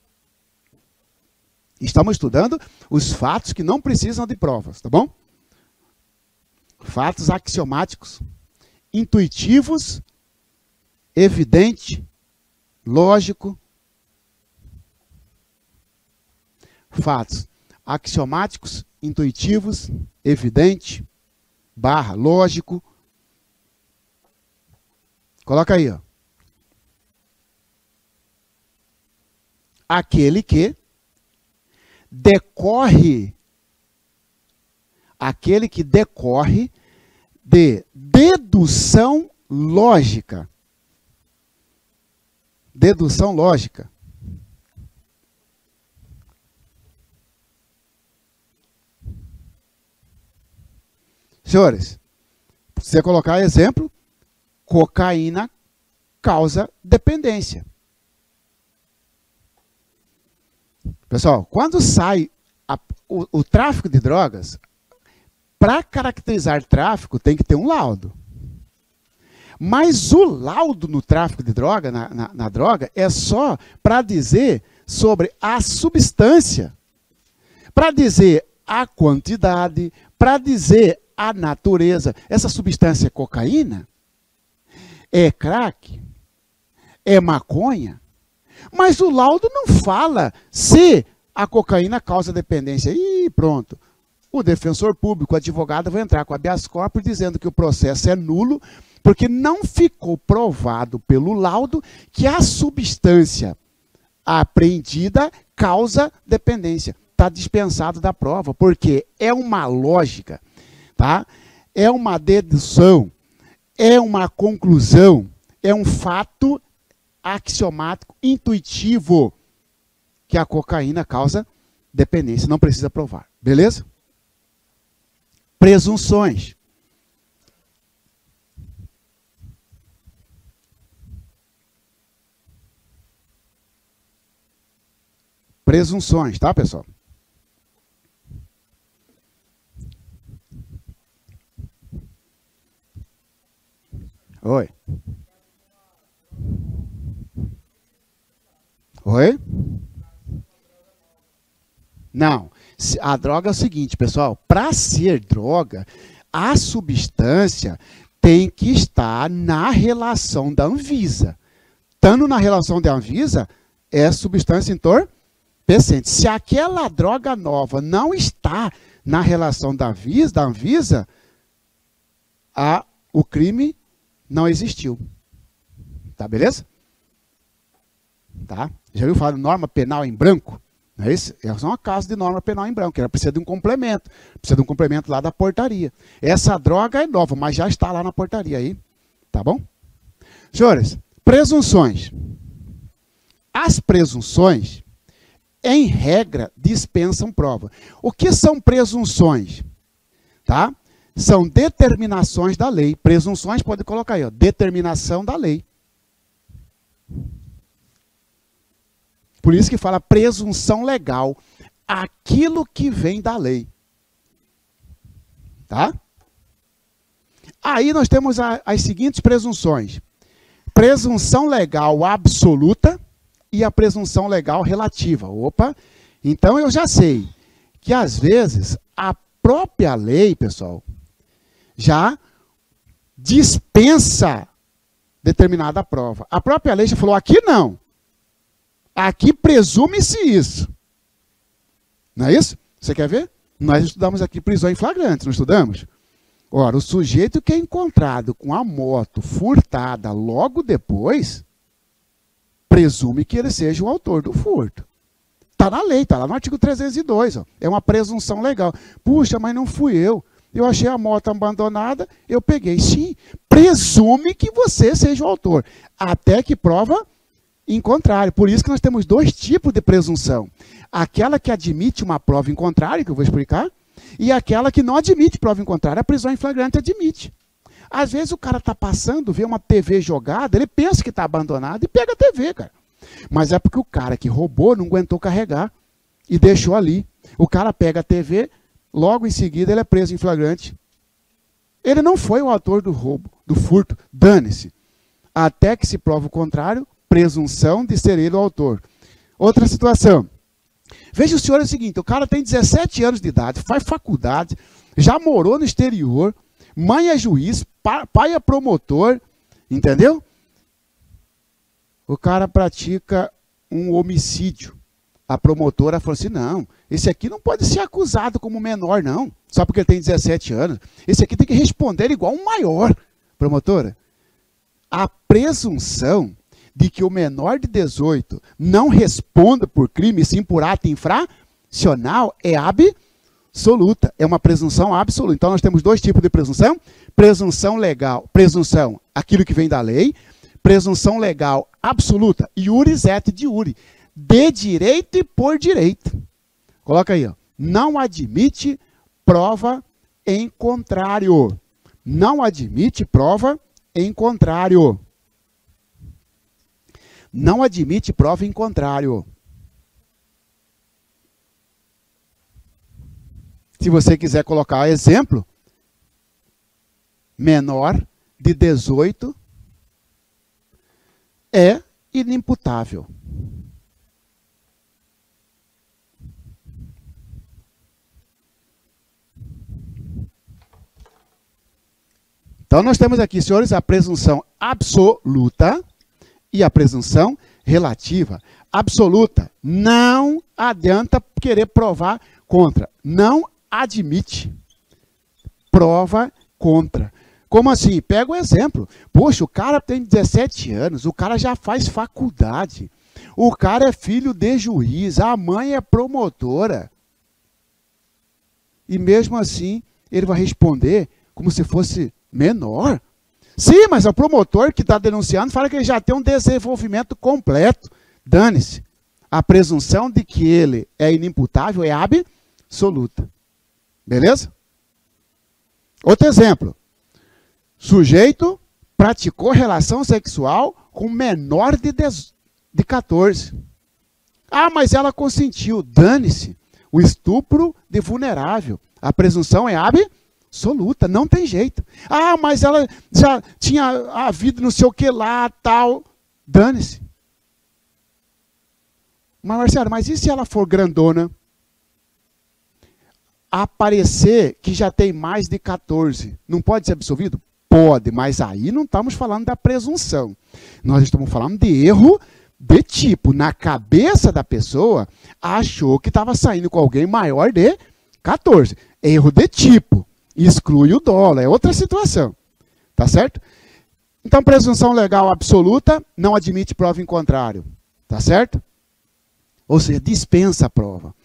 Estamos estudando os fatos que não precisam de provas, tá bom? Fatos axiomáticos. Intuitivos, evidente, lógico. Fatos axiomáticos, intuitivos, evidente, barra, lógico. Coloca aí, ó. Aquele que decorre de dedução lógica. Dedução lógica. Senhores, se você colocar exemplo, cocaína causa dependência. Pessoal, quando sai o tráfico de drogas, para caracterizar tráfico tem que ter um laudo. Mas o laudo no tráfico de droga, na droga, é só para dizer sobre a substância, para dizer a quantidade, para dizer a natureza. Essa substância é cocaína? É crack? É maconha? Mas o laudo não fala se a cocaína causa dependência. E pronto. O defensor público, o advogado, vai entrar com a habeas corpus dizendo que o processo é nulo, porque não ficou provado pelo laudo que a substância apreendida causa dependência. Está dispensado da prova, porque é uma lógica, tá? É uma dedução, é uma conclusão, é um fato axiomático, intuitivo, que a cocaína causa dependência. Não precisa provar, beleza? Presunções. Presunções, tá, pessoal? Oi. Oi? Não. A droga é o seguinte, pessoal. Para ser droga, a substância tem que estar na relação da Anvisa. Estando na relação da Anvisa, é substância entorpecente. Se aquela droga nova não está na relação da Anvisa, o crime não existiu. Tá, beleza? Tá? Já ouviu falar de norma penal em branco? Não é isso? É só uma casa de norma penal em branco. Ela precisa de um complemento. Precisa de um complemento lá da portaria. Essa droga é nova, mas já está lá na portaria aí. Tá bom? Senhores, presunções. As presunções, em regra, dispensam prova. O que são presunções? Tá? São determinações da lei. Presunções, pode colocar aí, ó, determinação da lei. Por isso que fala presunção legal. Aquilo que vem da lei. Tá? Aí nós temos as seguintes presunções. Presunção legal absoluta e a presunção legal relativa. Opa! Então eu já sei que às vezes a própria lei, pessoal, já dispensa determinada prova. A própria lei já falou, aqui não. Aqui presume-se isso. Não é isso? Você quer ver? Nós estudamos aqui prisão em flagrante, não estudamos? Ora, o sujeito que é encontrado com a moto furtada logo depois, presume que ele seja o autor do furto. Está na lei, está lá no artigo 302. Ó. É uma presunção legal. Puxa, mas não fui eu. Eu achei a moto abandonada, eu peguei. Sim, presume que você seja o autor. Até que prova em contrário. Por isso que nós temos dois tipos de presunção. Aquela que admite uma prova em contrário, que eu vou explicar, e aquela que não admite prova em contrário. A prisão em flagrante admite. Às vezes o cara está passando, vê uma TV jogada, ele pensa que está abandonada e pega a TV, cara. Mas é porque o cara que roubou não aguentou carregar e deixou ali. O cara pega a TV, logo em seguida ele é preso em flagrante. Ele não foi o autor do roubo, do furto, dane-se. Até que se prova o contrário, presunção de ser ele o autor. Outra situação. Veja o senhor é o seguinte, o cara tem 17 anos de idade, faz faculdade, já morou no exterior, mãe é juiz, pai é promotor, entendeu? O cara pratica um homicídio. A promotora falou assim, não, esse aqui não pode ser acusado como menor, não, só porque ele tem 17 anos. Esse aqui tem que responder igual um maior. Promotora, a presunção de que o menor de 18 não responda por crime, sim por ato infracional, é absoluta. É uma presunção absoluta. Então, nós temos dois tipos de presunção. Presunção legal, presunção, aquilo que vem da lei. Presunção legal absoluta, iuris et de iure, de direito e por direito. Coloca aí, ó. Não admite prova em contrário. Não admite prova em contrário. Não admite prova em contrário. Se você quiser colocar exemplo, menor de 18 é inimputável. Então nós temos aqui, senhores, a presunção absoluta e a presunção relativa. Absoluta, não adianta querer provar contra. Não admite. Prova contra. Como assim? Pega o exemplo. Poxa, o cara tem 17 anos, o cara já faz faculdade. O cara é filho de juiz, a mãe é promotora. E mesmo assim, ele vai responder como se fosse menor. Sim, mas o promotor que está denunciando fala que ele já tem um desenvolvimento completo. Dane-se. A presunção de que ele é inimputável é absoluta. Beleza? Outro exemplo. Sujeito praticou relação sexual com menor de 14. Ah, mas ela consentiu. Dane-se. O estupro de vulnerável. A presunção é absoluta. absoluta, não tem jeito. Ah, mas ela já tinha havido não sei o que lá, tal. Dane-se. Mas, Marcelo, mas e se ela for grandona? Aparecer que já tem mais de 14, não pode ser absolvido? Pode, mas aí não estamos falando da presunção. Nós estamos falando de erro de tipo. Na cabeça da pessoa, achou que estava saindo com alguém maior de 14. Erro de tipo. Exclui o dolo, é outra situação. Tá certo? Então, presunção legal absoluta não admite prova em contrário. Tá certo? Ou seja, dispensa a prova.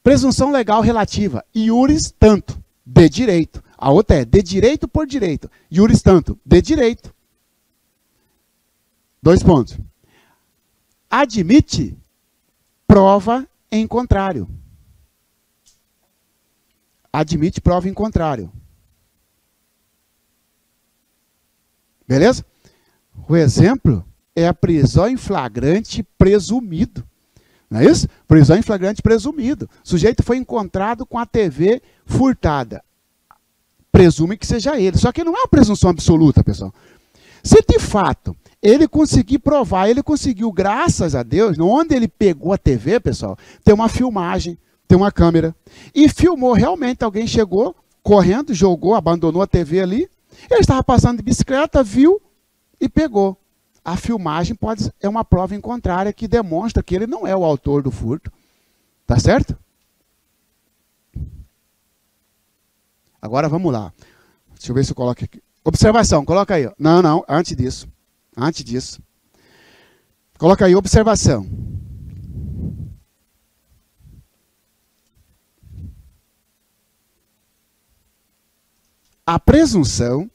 Presunção legal relativa. Iuris tanto, de direito. A outra é de direito por direito. Iuris tanto, de direito. 2 pontos. Admite prova em contrário. Admite prova em contrário. Beleza? O exemplo é a prisão em flagrante presumido. Não é isso? Prisão em flagrante presumido. O sujeito foi encontrado com a TV furtada. Presume que seja ele. Só que não é uma presunção absoluta, pessoal. Se de fato ele conseguir provar, ele conseguiu, graças a Deus, onde ele pegou a TV, pessoal, tem uma filmagem, tem uma câmera. E filmou realmente, alguém chegou, correndo, jogou, abandonou a TV ali. Ele estava passando de bicicleta, viu e pegou. A filmagem é uma prova em contrária que demonstra que ele não é o autor do furto. Tá certo? Agora vamos lá. Deixa eu ver se eu coloco aqui. Observação, coloca aí. Não, não, antes disso. Antes disso. Coloca aí, observação. A presunção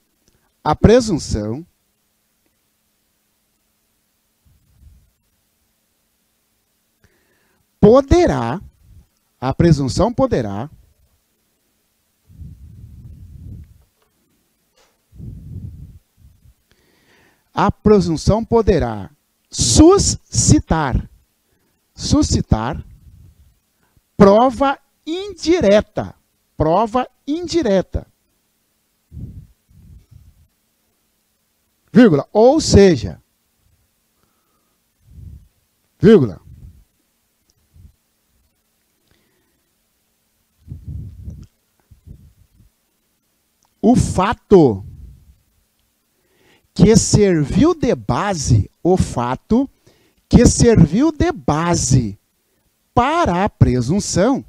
poderá, a presunção poderá suscitar prova indireta, vírgula, ou seja, vírgula, o fato que serviu de base, para a presunção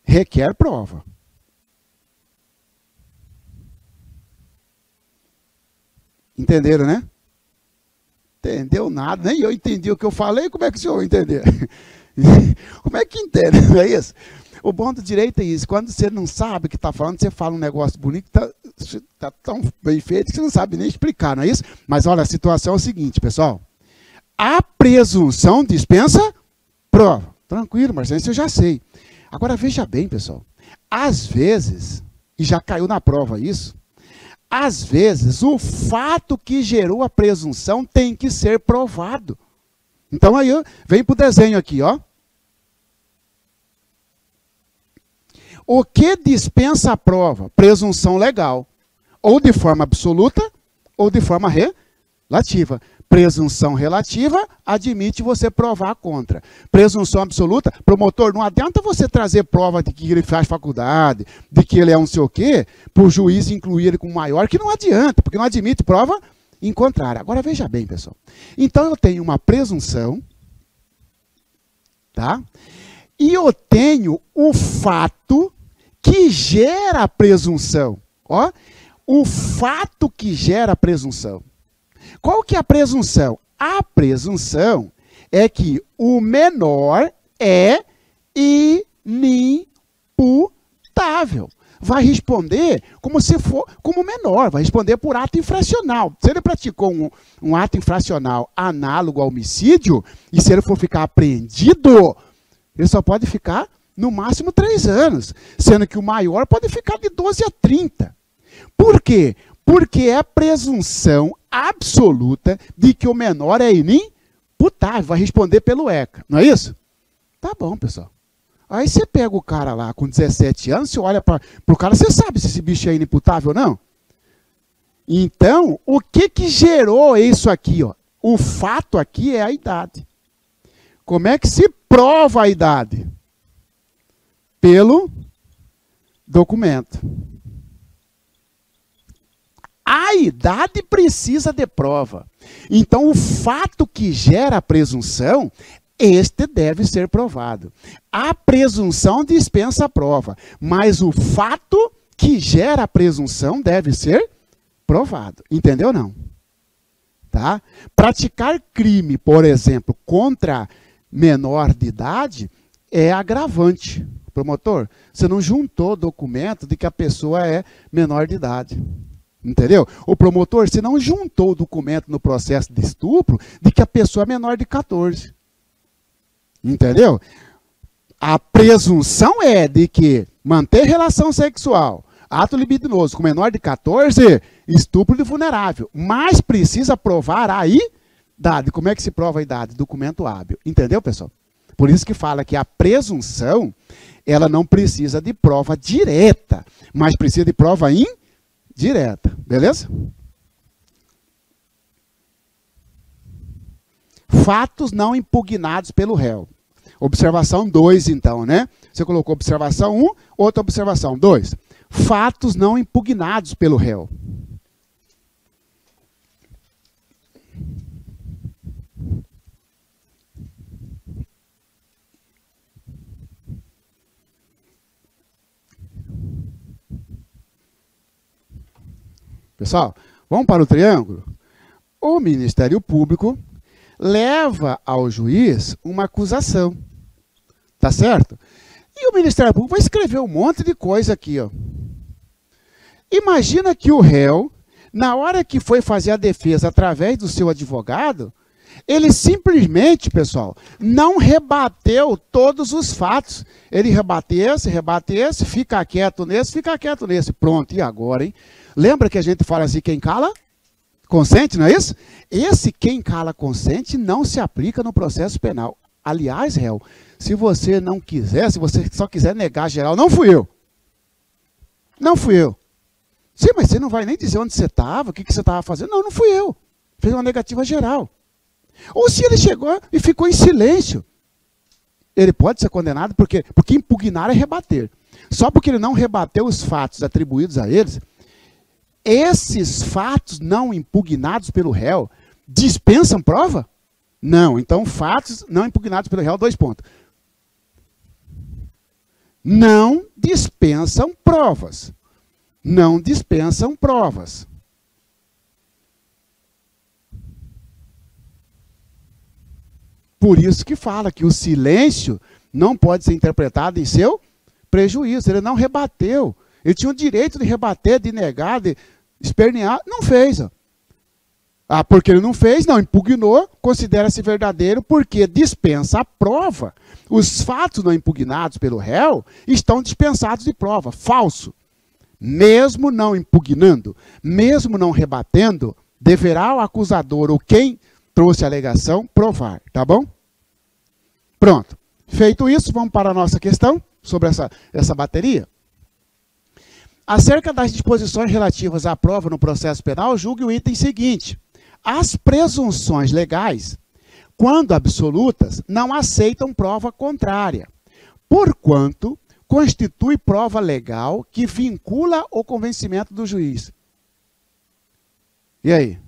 requer prova. Entenderam, né? Entendeu nada, nem eu entendi o que eu falei, como é que o senhor entendeu? Como é que entende, não é isso? O bom do direito é isso, quando você não sabe o que está falando, você fala um negócio bonito, está tão bem feito que você não sabe nem explicar, não é isso? Mas olha, a situação é o seguinte, pessoal, a presunção dispensa prova. Tranquilo, Marcelo, isso eu já sei. Agora veja bem, pessoal, às vezes, e já caiu na prova isso, às vezes o fato que gerou a presunção tem que ser provado. Então aí, vem para o desenho aqui, ó. O que dispensa a prova? Presunção legal. Ou de forma absoluta, ou de forma relativa. Presunção relativa admite você provar contra. Presunção absoluta, promotor, não adianta você trazer prova de que ele faz faculdade, de que ele é um sei o quê, para o juiz incluir ele como maior, que não adianta, porque não admite prova em contrário. Agora veja bem, pessoal. Então eu tenho uma presunção, tá? E eu tenho o fato que gera a presunção. Ó, o fato que gera a presunção. Qual que é a presunção? A presunção é que o menor é inimputável. Vai responder como se for como menor, vai responder por ato infracional. Se ele praticou um ato infracional análogo ao homicídio, e se ele for ficar apreendido, ele só pode ficar no máximo 3 anos, sendo que o maior pode ficar de 12 a 30. Por quê? Porque é a presunção absoluta de que o menor é inimputável. inimputável, vai responder pelo ECA, não é isso? Tá bom, pessoal. Aí você pega o cara lá com 17 anos, você olha para o cara, você sabe se esse bicho é inimputável ou não? Então, o que que gerou isso aqui? Ó? O fato aqui é a idade. Como é que se prova a idade? Pelo documento. A idade precisa de prova. Então, o fato que gera a presunção, este deve ser provado. A presunção dispensa a prova, mas o fato que gera a presunção deve ser provado. Entendeu ou não? Tá? Praticar crime, por exemplo, contra menor de idade é agravante. Promotor, você não juntou documento de que a pessoa é menor de idade. Entendeu? O promotor, você não juntou o documento no processo de estupro de que a pessoa é menor de 14. Entendeu? A presunção é de que manter relação sexual, ato libidinoso com menor de 14, estupro de vulnerável. Mas precisa provar a idade. Como é que se prova a idade? Documento hábil. Entendeu, pessoal? Por isso que fala que a presunção, ela não precisa de prova direta, mas precisa de prova indireta. Beleza? Fatos não impugnados pelo réu. Observação 2, então, né? Você colocou observação 1, outra observação 2. Fatos não impugnados pelo réu. Pessoal, vamos para o triângulo? O Ministério Público leva ao juiz uma acusação. Tá certo? E o Ministério Público vai escrever um monte de coisa aqui, ó. Imagina que o réu, na hora que foi fazer a defesa através do seu advogado, ele simplesmente, pessoal, não rebateu todos os fatos. Ele rebatesse, fica quieto nesse. Pronto, e agora, hein? Lembra que a gente fala assim, quem cala, consente, não é isso? Esse quem cala, consente não se aplica no processo penal. Aliás, réu, se você não quiser, se você só quiser negar geral, não fui eu. Não fui eu. Sim, mas você não vai nem dizer onde você estava, o que você estava fazendo. Não, não fui eu. Fez uma negativa geral. Ou se ele chegou e ficou em silêncio, ele pode ser condenado porque impugnar é rebater. Só porque ele não rebateu os fatos atribuídos a eles, esses fatos não impugnados pelo réu dispensam prova? Não. Então, fatos não impugnados pelo réu, 2 pontos. Não dispensam provas. Não dispensam provas. Por isso que fala que o silêncio não pode ser interpretado em seu prejuízo. Ele não rebateu. Ele tinha o direito de rebater, de negar, de espernear. Não fez. Ó. Ah, porque ele não fez, não impugnou, considera-se verdadeiro porque dispensa a prova. Os fatos não impugnados pelo réu estão dispensados de prova. Falso. Mesmo não impugnando, mesmo não rebatendo, deverá o acusador ou quem trouxe a alegação provar, tá bom? Pronto. Feito isso, vamos para a nossa questão sobre essa bateria. Acerca das disposições relativas à prova no processo penal, julgue o item seguinte. As presunções legais, quando absolutas, não aceitam prova contrária, porquanto constitui prova legal que vincula o convencimento do juiz. E aí?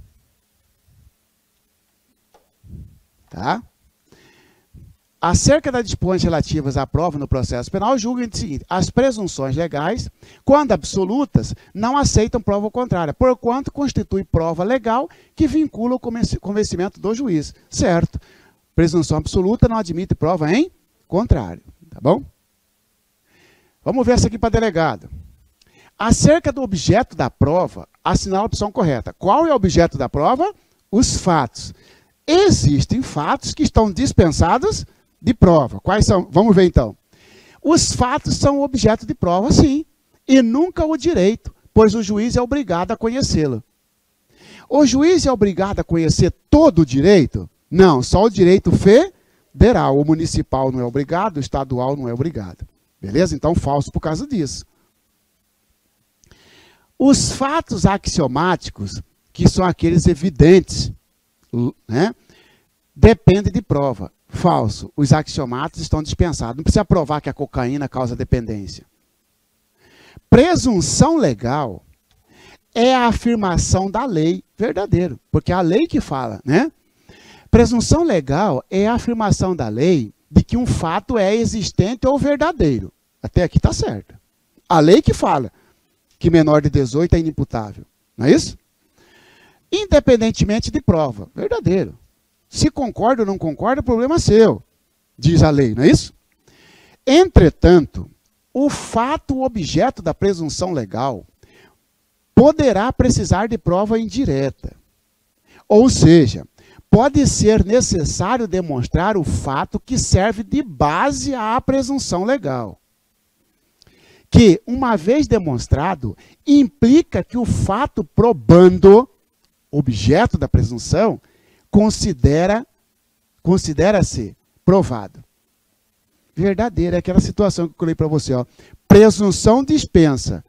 Tá? Acerca das disposições relativas à prova no processo penal, julga o seguinte: as presunções legais, quando absolutas, não aceitam prova contrária, porquanto constitui prova legal que vincula o convencimento do juiz. Certo. Presunção absoluta não admite prova em contrário. Tá bom? Vamos ver essa aqui para delegado. Acerca do objeto da prova, assinar a opção correta. Qual é o objeto da prova? Os fatos. Existem fatos que estão dispensados de prova. Quais são? Vamos ver então. Os fatos são objeto de prova, sim, e nunca o direito, pois o juiz é obrigado a conhecê-lo. O juiz é obrigado a conhecer todo o direito? Não, só o direito federal. O municipal não é obrigado, o estadual não é obrigado. Beleza? Então, falso por causa disso. Os fatos axiomáticos, que são aqueles evidentes, né, dependem de prova. Falso. Os axiomáticos estão dispensados. Não precisa provar que a cocaína causa dependência. Presunção legal é a afirmação da lei verdadeiro, porque é a lei que fala, né? Presunção legal é a afirmação da lei de que um fato é existente ou verdadeiro. Até aqui está certo. A lei que fala que menor de 18 é inimputável. Não é isso? Independentemente de prova. Verdadeiro. Se concorda ou não concorda, o problema é seu, diz a lei, não é isso? Entretanto, o fato objeto da presunção legal poderá precisar de prova indireta. Ou seja, pode ser necessário demonstrar o fato que serve de base à presunção legal. Que, uma vez demonstrado, implica que o fato probando, objeto da presunção, considera-se provado. Verdadeira é aquela situação que eu falei para você. Ó. Presunção dispensa.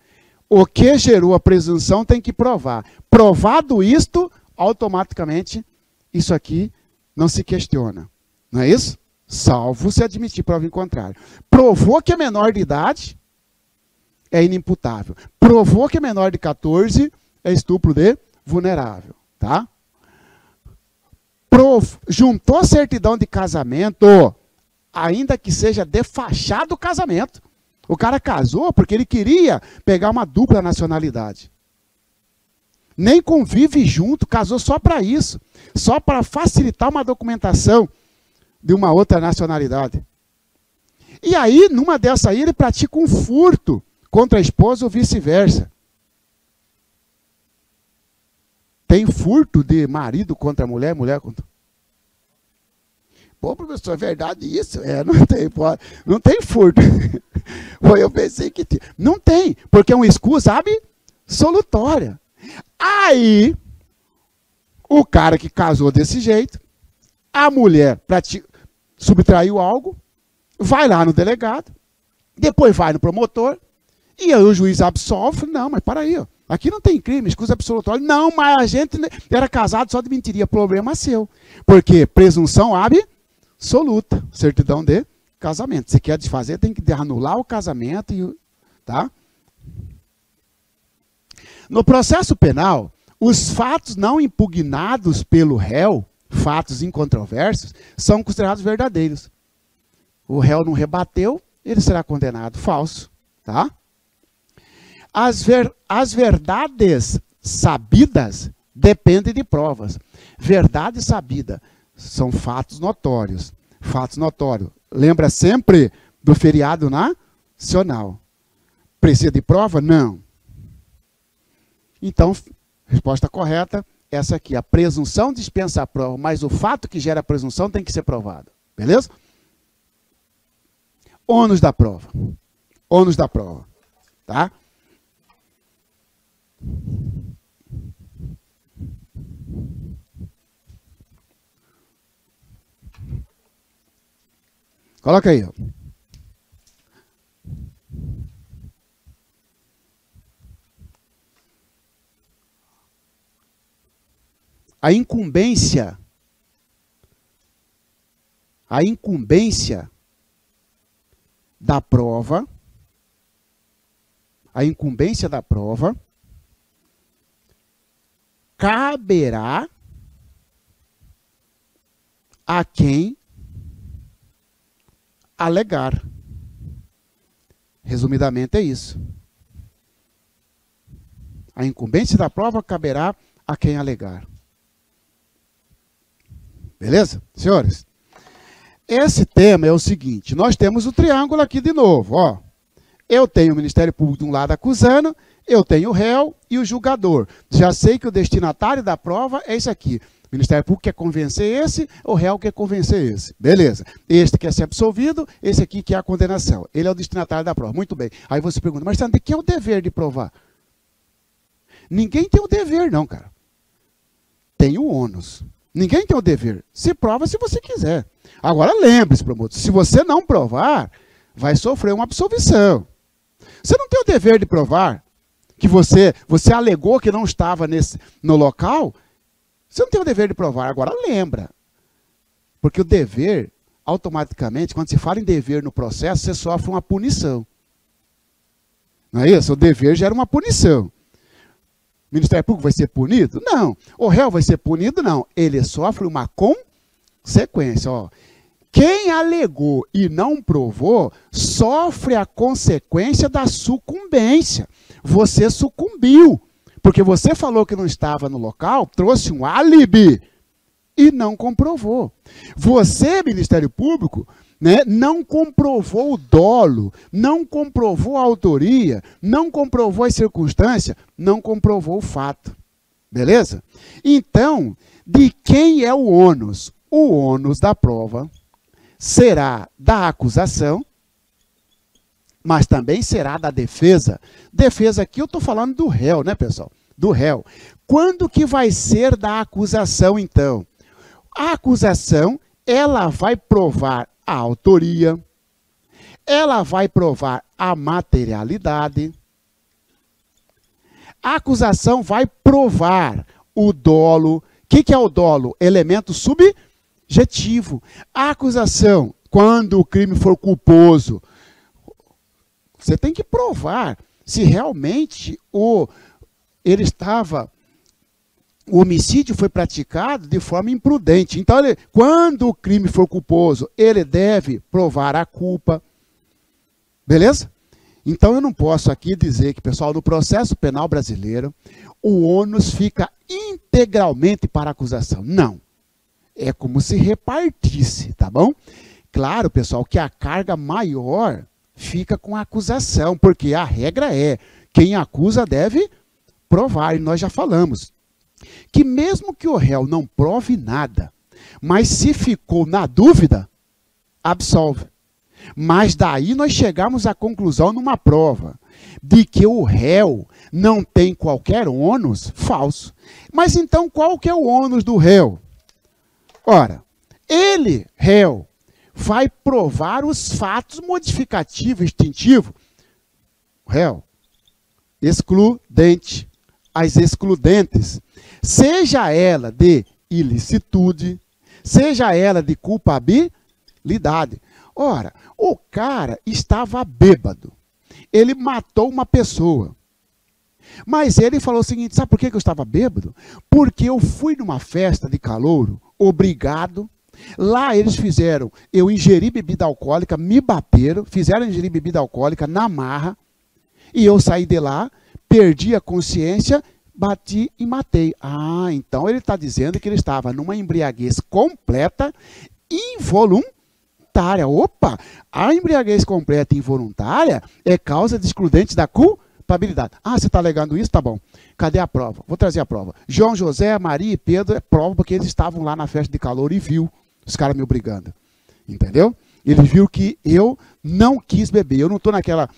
O que gerou a presunção tem que provar. Provado isto, automaticamente, isso aqui não se questiona. Não é isso? Salvo se admitir prova em contrário. Provou que é menor de idade, é inimputável. Provou que é menor de 14, é estupro de vulnerável. Tá? Juntou certidão de casamento, ainda que seja defachado o casamento. O cara casou porque ele queria pegar uma dupla nacionalidade. Nem convive junto, casou só para isso. Só para facilitar uma documentação de uma outra nacionalidade. E aí, numa dessa aí, ele pratica um furto contra a esposa ou vice-versa. Tem furto de marido contra a mulher, mulher contra... Pô, professor, é verdade isso? É, não tem, pode. Não tem furto. Pô, eu pensei que tinha. Não tem, porque é uma excusa absolutória. Aí, o cara que casou desse jeito, a mulher subtraiu algo, vai lá no delegado, depois vai no promotor, e aí o juiz absolve. Não, mas para aí, ó. Aqui não tem crime, excusa absolutória. Não, mas a gente era casado só de mentiria. Problema seu. Porque presunção absoluta, certidão de casamento. Se quer desfazer, tem que anular o casamento. Tá? No processo penal, os fatos não impugnados pelo réu, fatos incontroversos, são considerados verdadeiros. O réu não rebateu, ele será condenado. Falso. Tá? As verdades sabidas dependem de provas. Verdade sabida são fatos notórios. Fatos notórios. Lembra sempre do feriado nacional. Precisa de prova? Não. Então, resposta correta, essa aqui. A presunção dispensa a prova, mas o fato que gera a presunção tem que ser provado. Beleza? Ônus da prova. Ônus da prova. Tá? Coloca aí. Ó. A incumbência da prova, caberá a quem alegar. Resumidamente é isso. A incumbência da prova caberá a quem alegar. Beleza? Senhores, esse tema é o seguinte, nós temos o triângulo aqui de novo, ó. Eu tenho o Ministério Público de um lado acusando, eu tenho o réu e o julgador. Já sei que o destinatário da prova é esse aqui. O Ministério Público quer convencer esse, o réu quer convencer esse. Beleza. Este quer ser absolvido, esse aqui quer a condenação. Ele é o destinatário da prova. Muito bem. Aí você pergunta, mas de quem é o dever de provar? Ninguém tem o dever não, cara. Tem o ônus. Ninguém tem o dever. Se prova se você quiser. Agora lembre-se, promotor, se você não provar, vai sofrer uma absolvição. Você não tem o dever de provar que você alegou que não estava no local. Você não tem o dever de provar. Agora lembra. Porque o dever, automaticamente, quando se fala em dever no processo, você sofre uma punição. Não é isso? O dever gera uma punição. O Ministério Público vai ser punido? Não. O réu vai ser punido? Não. Ele sofre uma consequência. Ó. Quem alegou e não provou, sofre a consequência da sucumbência. Você sucumbiu. Porque você falou que não estava no local, trouxe um álibi e não comprovou. Você, Ministério Público, né, não comprovou o dolo, não comprovou a autoria, não comprovou as circunstâncias, não comprovou o fato. Beleza? Então, de quem é o ônus? O ônus da prova será da acusação, mas também será da defesa. Defesa aqui eu estou falando do réu, né, pessoal? Do réu. Quando que vai ser da acusação, então? A acusação, ela vai provar a autoria, ela vai provar a materialidade, a acusação vai provar o dolo. O que é o dolo? Elemento subjetivo. A acusação, quando o crime for culposo, você tem que provar se realmente o homicídio foi praticado de forma imprudente. Então, quando o crime for culposo, ele deve provar a culpa. Beleza? Então, eu não posso aqui dizer que, pessoal, no processo penal brasileiro, o ônus fica integralmente para a acusação. Não. É como se repartisse, tá bom? Claro, pessoal, que a carga maior fica com a acusação, porque a regra é, quem acusa deve provar, e nós já falamos que mesmo que o réu não prove nada, mas se ficou na dúvida, absolve. Mas daí nós chegamos à conclusão numa prova de que o réu não tem qualquer ônus, falso. Mas então qual que é o ônus do réu? Ora, ele, réu, vai provar os fatos modificativos, extintivos. Réu, excludente, as excludentes, seja ela de ilicitude, seja ela de culpabilidade. Ora, o cara estava bêbado, ele matou uma pessoa, mas ele falou o seguinte, sabe por que eu estava bêbado? Porque eu fui numa festa de calouro, obrigado, lá eles fizeram, eu ingeri bebida alcoólica, me bateram, fizeram ingerir bebida alcoólica na marra, e eu saí de lá, perdi a consciência, bati e matei. Ah, então ele está dizendo que ele estava numa embriaguez completa, involuntária. Opa, a embriaguez completa e involuntária é causa de excludente da culpabilidade. Ah, você está alegando isso? Tá bom. Cadê a prova? Vou trazer a prova. João, José, Maria e Pedro é prova porque eles estavam lá na festa de calor e viu os caras me obrigando. Entendeu? Ele viu que eu não quis beber. Eu não estou naquela...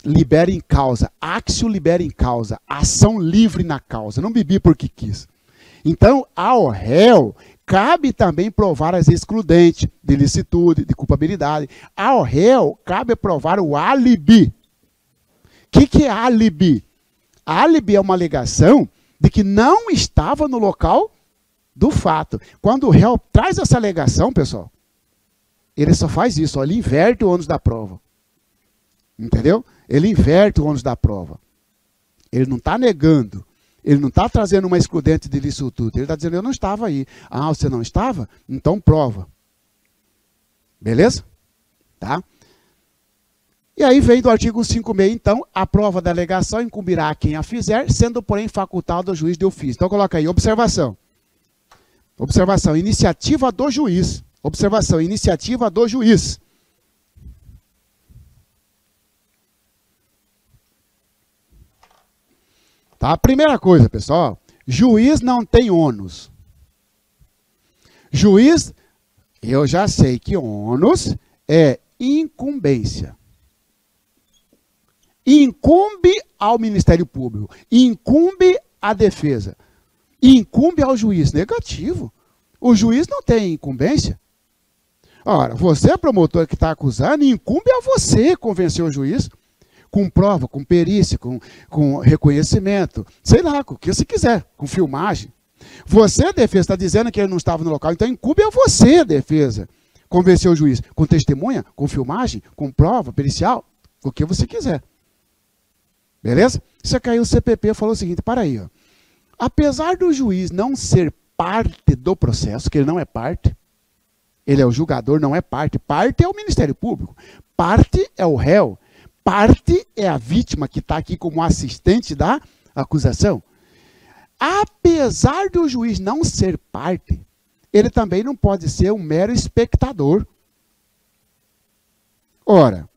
libera em causa, axio libera em causa, ação livre na causa, não bebi porque quis. Então, ao réu, cabe também provar as excludentes de licitude, de culpabilidade. Ao réu, cabe provar o álibi. O que é álibi? Álibi é uma alegação de que não estava no local do fato. Quando o réu traz essa alegação, pessoal, ele só faz isso, ó, ele inverte o ônus da prova. Entendeu? Ele inverte o ônus da prova. Ele não está negando. Ele não está trazendo uma excludente de licitude. Ele está dizendo, eu não estava aí. Ah, você não estava? Então prova. Beleza? Tá? E aí vem do artigo 156, então, a prova da alegação incumbirá a quem a fizer, sendo, porém, facultado ao juiz de ofício. Então, coloca aí, observação. Observação, iniciativa do juiz. Observação, iniciativa do juiz. Tá? Primeira coisa, pessoal, juiz não tem ônus. Juiz, eu já sei que ônus é incumbência. Incumbe ao Ministério Público, incumbe à defesa. Incumbe ao juiz? Negativo. O juiz não tem incumbência. Ora, você, promotor que está acusando, incumbe a você convencer o juiz com prova, com perícia, com reconhecimento, sei lá, com o que você quiser, com filmagem. Você, defesa, está dizendo que ele não estava no local, então incumbe a você, defesa, convencer o juiz com testemunha, com filmagem, com prova, pericial, o que você quiser. Beleza? Isso que aí o CPP falou o seguinte, para aí, ó. Apesar do juiz não ser parte do processo, que ele não é parte, ele é o julgador, não é parte. Parte é o Ministério Público. Parte é o réu. Parte é a vítima que está aqui como assistente da acusação. Apesar do juiz não ser parte, ele também não pode ser um mero espectador. Ora,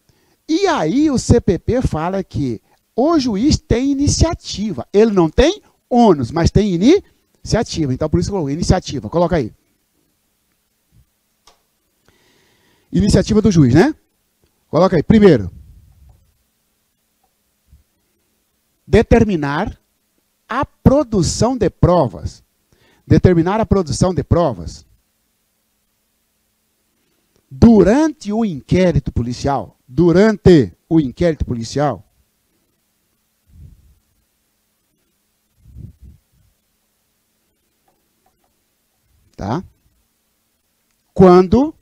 e aí o CPP fala que o juiz tem iniciativa. Ele não tem ônus, mas tem iniciativa. Então, por isso que eu coloquei iniciativa. Coloca aí. Iniciativa do juiz, né? Coloca aí. Primeiro, determinar a produção de provas. Determinar a produção de provas durante o inquérito policial. Durante o inquérito policial. Tá? Quando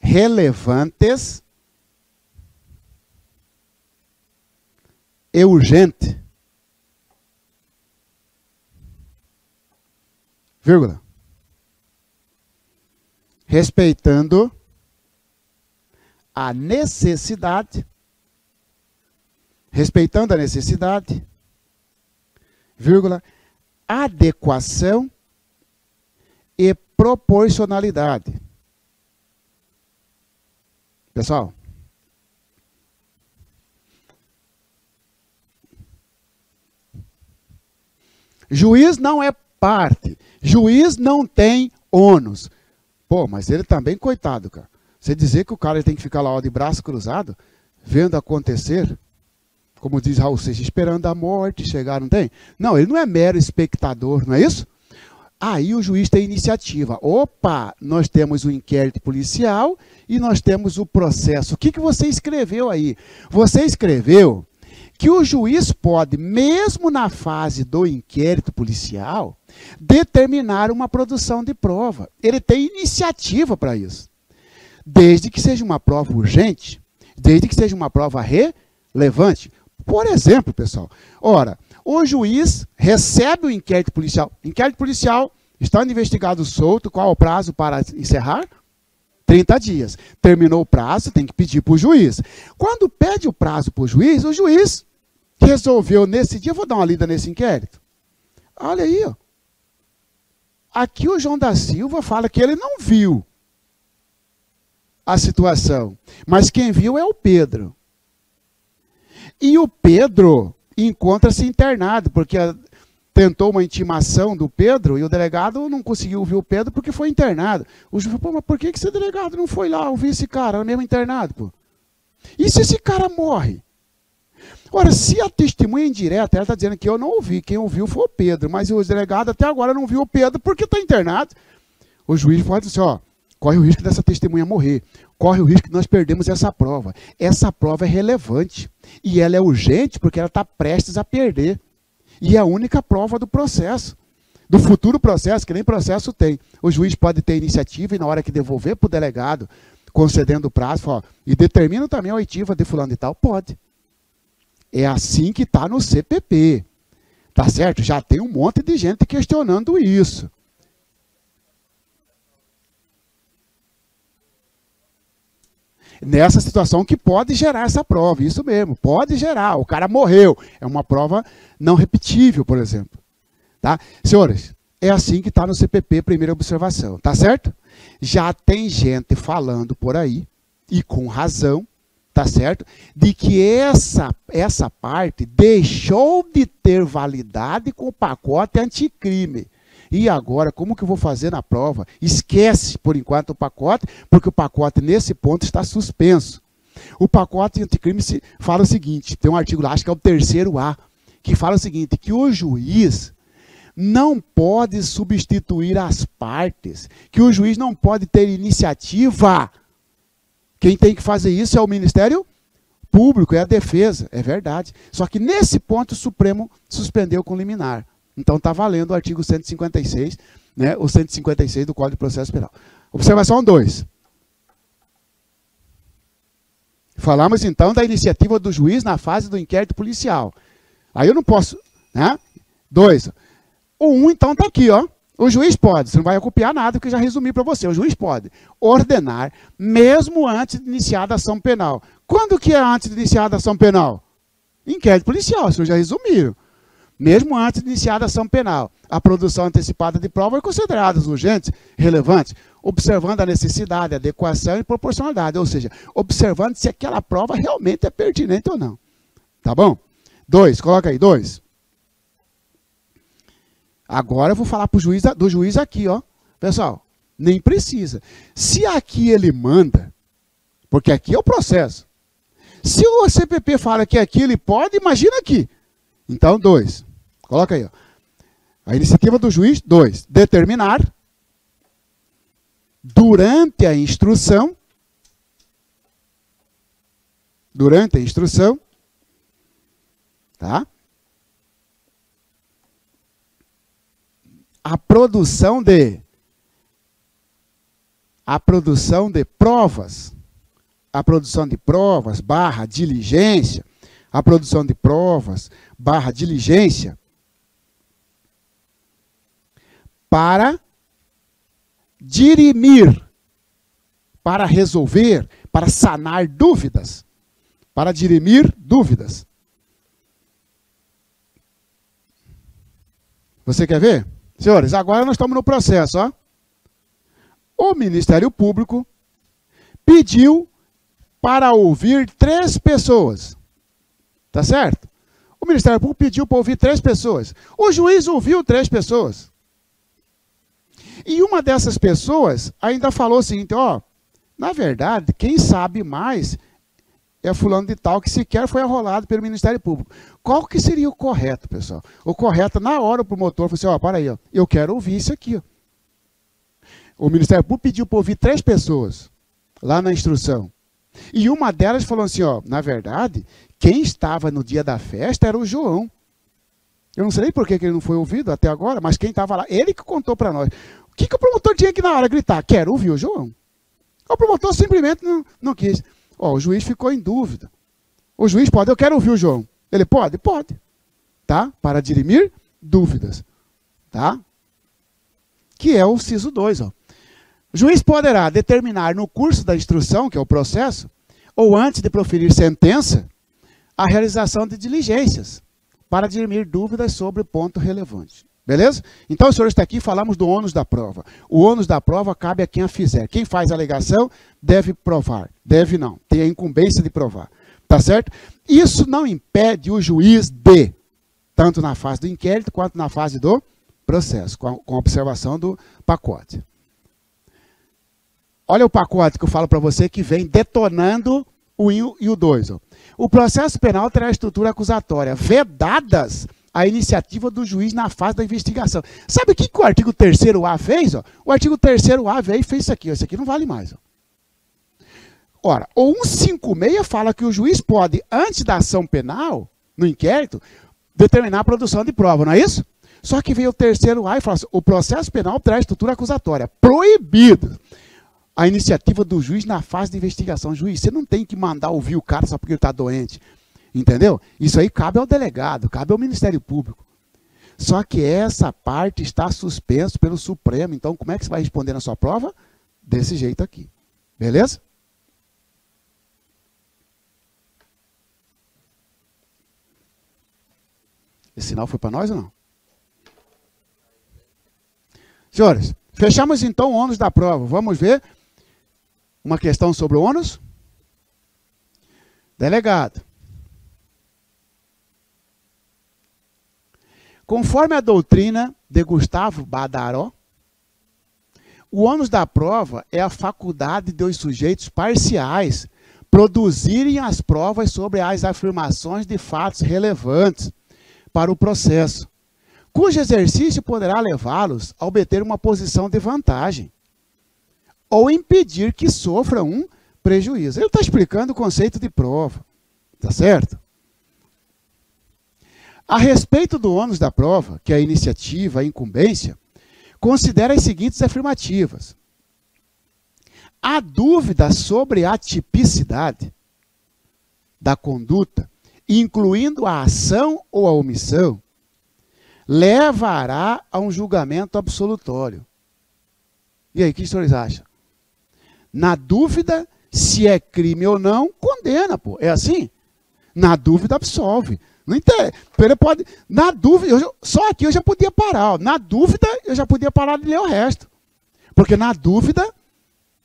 relevantes e urgente, vírgula, respeitando a necessidade, vírgula, adequação e proporcionalidade. Pessoal, juiz não é parte, juiz não tem ônus. Pô, mas ele também, coitado, cara. Você dizer que o cara tem que ficar lá ó, de braço cruzado, vendo acontecer, como diz Raul Seixas, esperando a morte chegar, não tem? Não, ele não é mero espectador, não é isso? Aí o juiz tem iniciativa. Opa, nós temos o inquérito policial e nós temos o processo. O que você escreveu aí? Você escreveu que o juiz pode, mesmo na fase do inquérito policial, determinar uma produção de prova. Ele tem iniciativa para isso. Desde que seja uma prova urgente, desde que seja uma prova relevante. Por exemplo, pessoal, ora, o juiz recebe o inquérito policial. Inquérito policial, estando investigado solto, qual é o prazo para encerrar? 30 dias. Terminou o prazo, tem que pedir para o juiz. Quando pede o prazo para o juiz resolveu nesse dia, vou dar uma lida nesse inquérito. Olha aí, ó. Aqui o João da Silva fala que ele não viu a situação, mas quem viu é o Pedro. E o Pedro encontra-se internado, porque tentou uma intimação do Pedro e o delegado não conseguiu ouvir o Pedro porque foi internado. O juiz falou, pô, mas por que esse delegado não foi lá ouvir esse cara, o mesmo internado, pô? E se esse cara morre? Ora, se a testemunha indireta, ela está dizendo que eu não ouvi, quem ouviu foi o Pedro, mas o delegado até agora não viu o Pedro porque está internado. O juiz pode dizer, ó, corre o risco dessa testemunha morrer, corre o risco que nós perdemos essa prova. Essa prova é relevante e ela é urgente porque ela está prestes a perder. E é a única prova do processo, do futuro processo, que nem processo tem. O juiz pode ter iniciativa e na hora que devolver para o delegado, concedendo o prazo, fala, ó, e determina também a oitiva de fulano e tal, pode. É assim que está no CPP. Tá certo? Já tem um monte de gente questionando isso. Nessa situação que pode gerar essa prova, isso mesmo, pode gerar, o cara morreu, é uma prova não repetível, por exemplo. Tá? Senhores, é assim que está no CPP, primeira observação, tá certo? Já tem gente falando por aí, e com razão, tá certo? De que essa parte deixou de ter validade com o pacote anticrime. E agora, como que eu vou fazer na prova? Esquece, por enquanto, o pacote, porque o pacote, nesse ponto, está suspenso. O pacote anticrime fala o seguinte, tem um artigo lá, acho que é o 3º-A, que fala o seguinte, que o juiz não pode substituir as partes, que o juiz não pode ter iniciativa. Quem tem que fazer isso é o Ministério Público, é a defesa, é verdade. Só que nesse ponto o Supremo suspendeu com liminar. Então está valendo o artigo 156, né, o 156 do Código de Processo Penal. Observação 2. Falamos então da iniciativa do juiz na fase do inquérito policial. Aí eu não posso, né? 2. O 1 então está aqui, ó. O juiz pode, você não vai copiar nada, porque eu já resumi para você. O juiz pode ordenar, mesmo antes de iniciada a ação penal. Quando que é antes de iniciada a ação penal? Inquérito policial, vocês já resumiram. Mesmo antes de iniciada a ação penal, a produção antecipada de prova é considerada urgente, relevante, observando a necessidade, adequação e proporcionalidade, ou seja, observando se aquela prova realmente é pertinente ou não. Tá bom? 2, coloca aí, 2. Agora eu vou falar do juiz aqui, ó. Pessoal, nem precisa. Se aqui ele manda, porque aqui é o processo. Se o CPP fala que aqui ele pode, imagina aqui. Então, 2. Coloca aí, ó. A iniciativa do juiz, 2. Determinar, durante a instrução, tá? A produção de provas, barra diligência, a produção de provas, barra diligência, para dirimir, para resolver, para sanar dúvidas, para dirimir dúvidas. Você quer ver? Senhores, agora nós estamos no processo, ó. O Ministério Público pediu para ouvir 3 pessoas. Tá certo? O Ministério Público pediu para ouvir 3 pessoas. O juiz ouviu 3 pessoas. E uma dessas pessoas ainda falou o seguinte, ó, na verdade, quem sabe mais é fulano de tal que sequer foi arrolado pelo Ministério Público. Qual que seria o correto, pessoal? O correto, na hora, o promotor falou assim, ó, para aí, ó, eu quero ouvir isso aqui, ó. O Ministério Público pediu para ouvir 3 pessoas, lá na instrução. E uma delas falou assim, ó, na verdade, quem estava no dia da festa era o João. Eu não sei nem por que ele não foi ouvido até agora, mas quem estava lá, ele que contou para nós. O que o promotor tinha que na hora gritar? Quero ouvir o João. O promotor simplesmente não quis. Ó, o juiz ficou em dúvida. O juiz pode, eu quero ouvir o João. Ele pode? Pode. Tá? Para dirimir dúvidas. Tá? Que é o inciso 2, ó. O juiz poderá determinar no curso da instrução, que é o processo, ou antes de proferir sentença, a realização de diligências para dirimir dúvidas sobre o ponto relevante. Beleza? Então, senhores, está aqui, falamos do ônus da prova. O ônus da prova cabe a quem a fizer. Quem faz a alegação deve provar. Deve não. Tem a incumbência de provar. Tá certo? Isso não impede o juiz de, tanto na fase do inquérito quanto na fase do processo, com a observação do pacote. Olha o pacote que eu falo para você que vem detonando o 1 e o 2. Ó. O processo penal terá estrutura acusatória, vedadas a iniciativa do juiz na fase da investigação. Sabe o que o artigo 3º-A fez? Ó? O artigo 3º-A veio e fez isso aqui. Ó. Isso aqui não vale mais. Ó. Ora, o 156 fala que o juiz pode, antes da ação penal, no inquérito, determinar a produção de prova, não é isso? Só que veio o 3º-A e fala assim, o processo penal terá estrutura acusatória. Proibido a iniciativa do juiz na fase de investigação. Juiz, você não tem que mandar ouvir o cara só porque ele está doente. Entendeu? Isso aí cabe ao delegado, cabe ao Ministério Público. Só que essa parte está suspensa pelo Supremo. Então, como é que você vai responder na sua prova? Desse jeito aqui. Beleza? Esse sinal foi para nós ou não? Senhores, fechamos então o ônus da prova. Vamos ver uma questão sobre o ônus? Delegado. Conforme a doutrina de Gustavo Badaró, o ônus da prova é a faculdade dos sujeitos parciais produzirem as provas sobre as afirmações de fatos relevantes para o processo, cujo exercício poderá levá-los a obter uma posição de vantagem ou impedir que sofram um prejuízo. Ele está explicando o conceito de prova, tá certo? A respeito do ônus da prova, que é a iniciativa, a incumbência, considera as seguintes afirmativas. A dúvida sobre a tipicidade da conduta, incluindo a ação ou a omissão, levará a um julgamento absolutório. E aí, o que os senhores acham? Na dúvida, se é crime ou não, condena, pô. É assim? Na dúvida, absolve. Não interessa. Ele pode, na dúvida, só aqui eu já podia parar. Ó. Na dúvida, eu já podia parar de ler o resto. Porque na dúvida,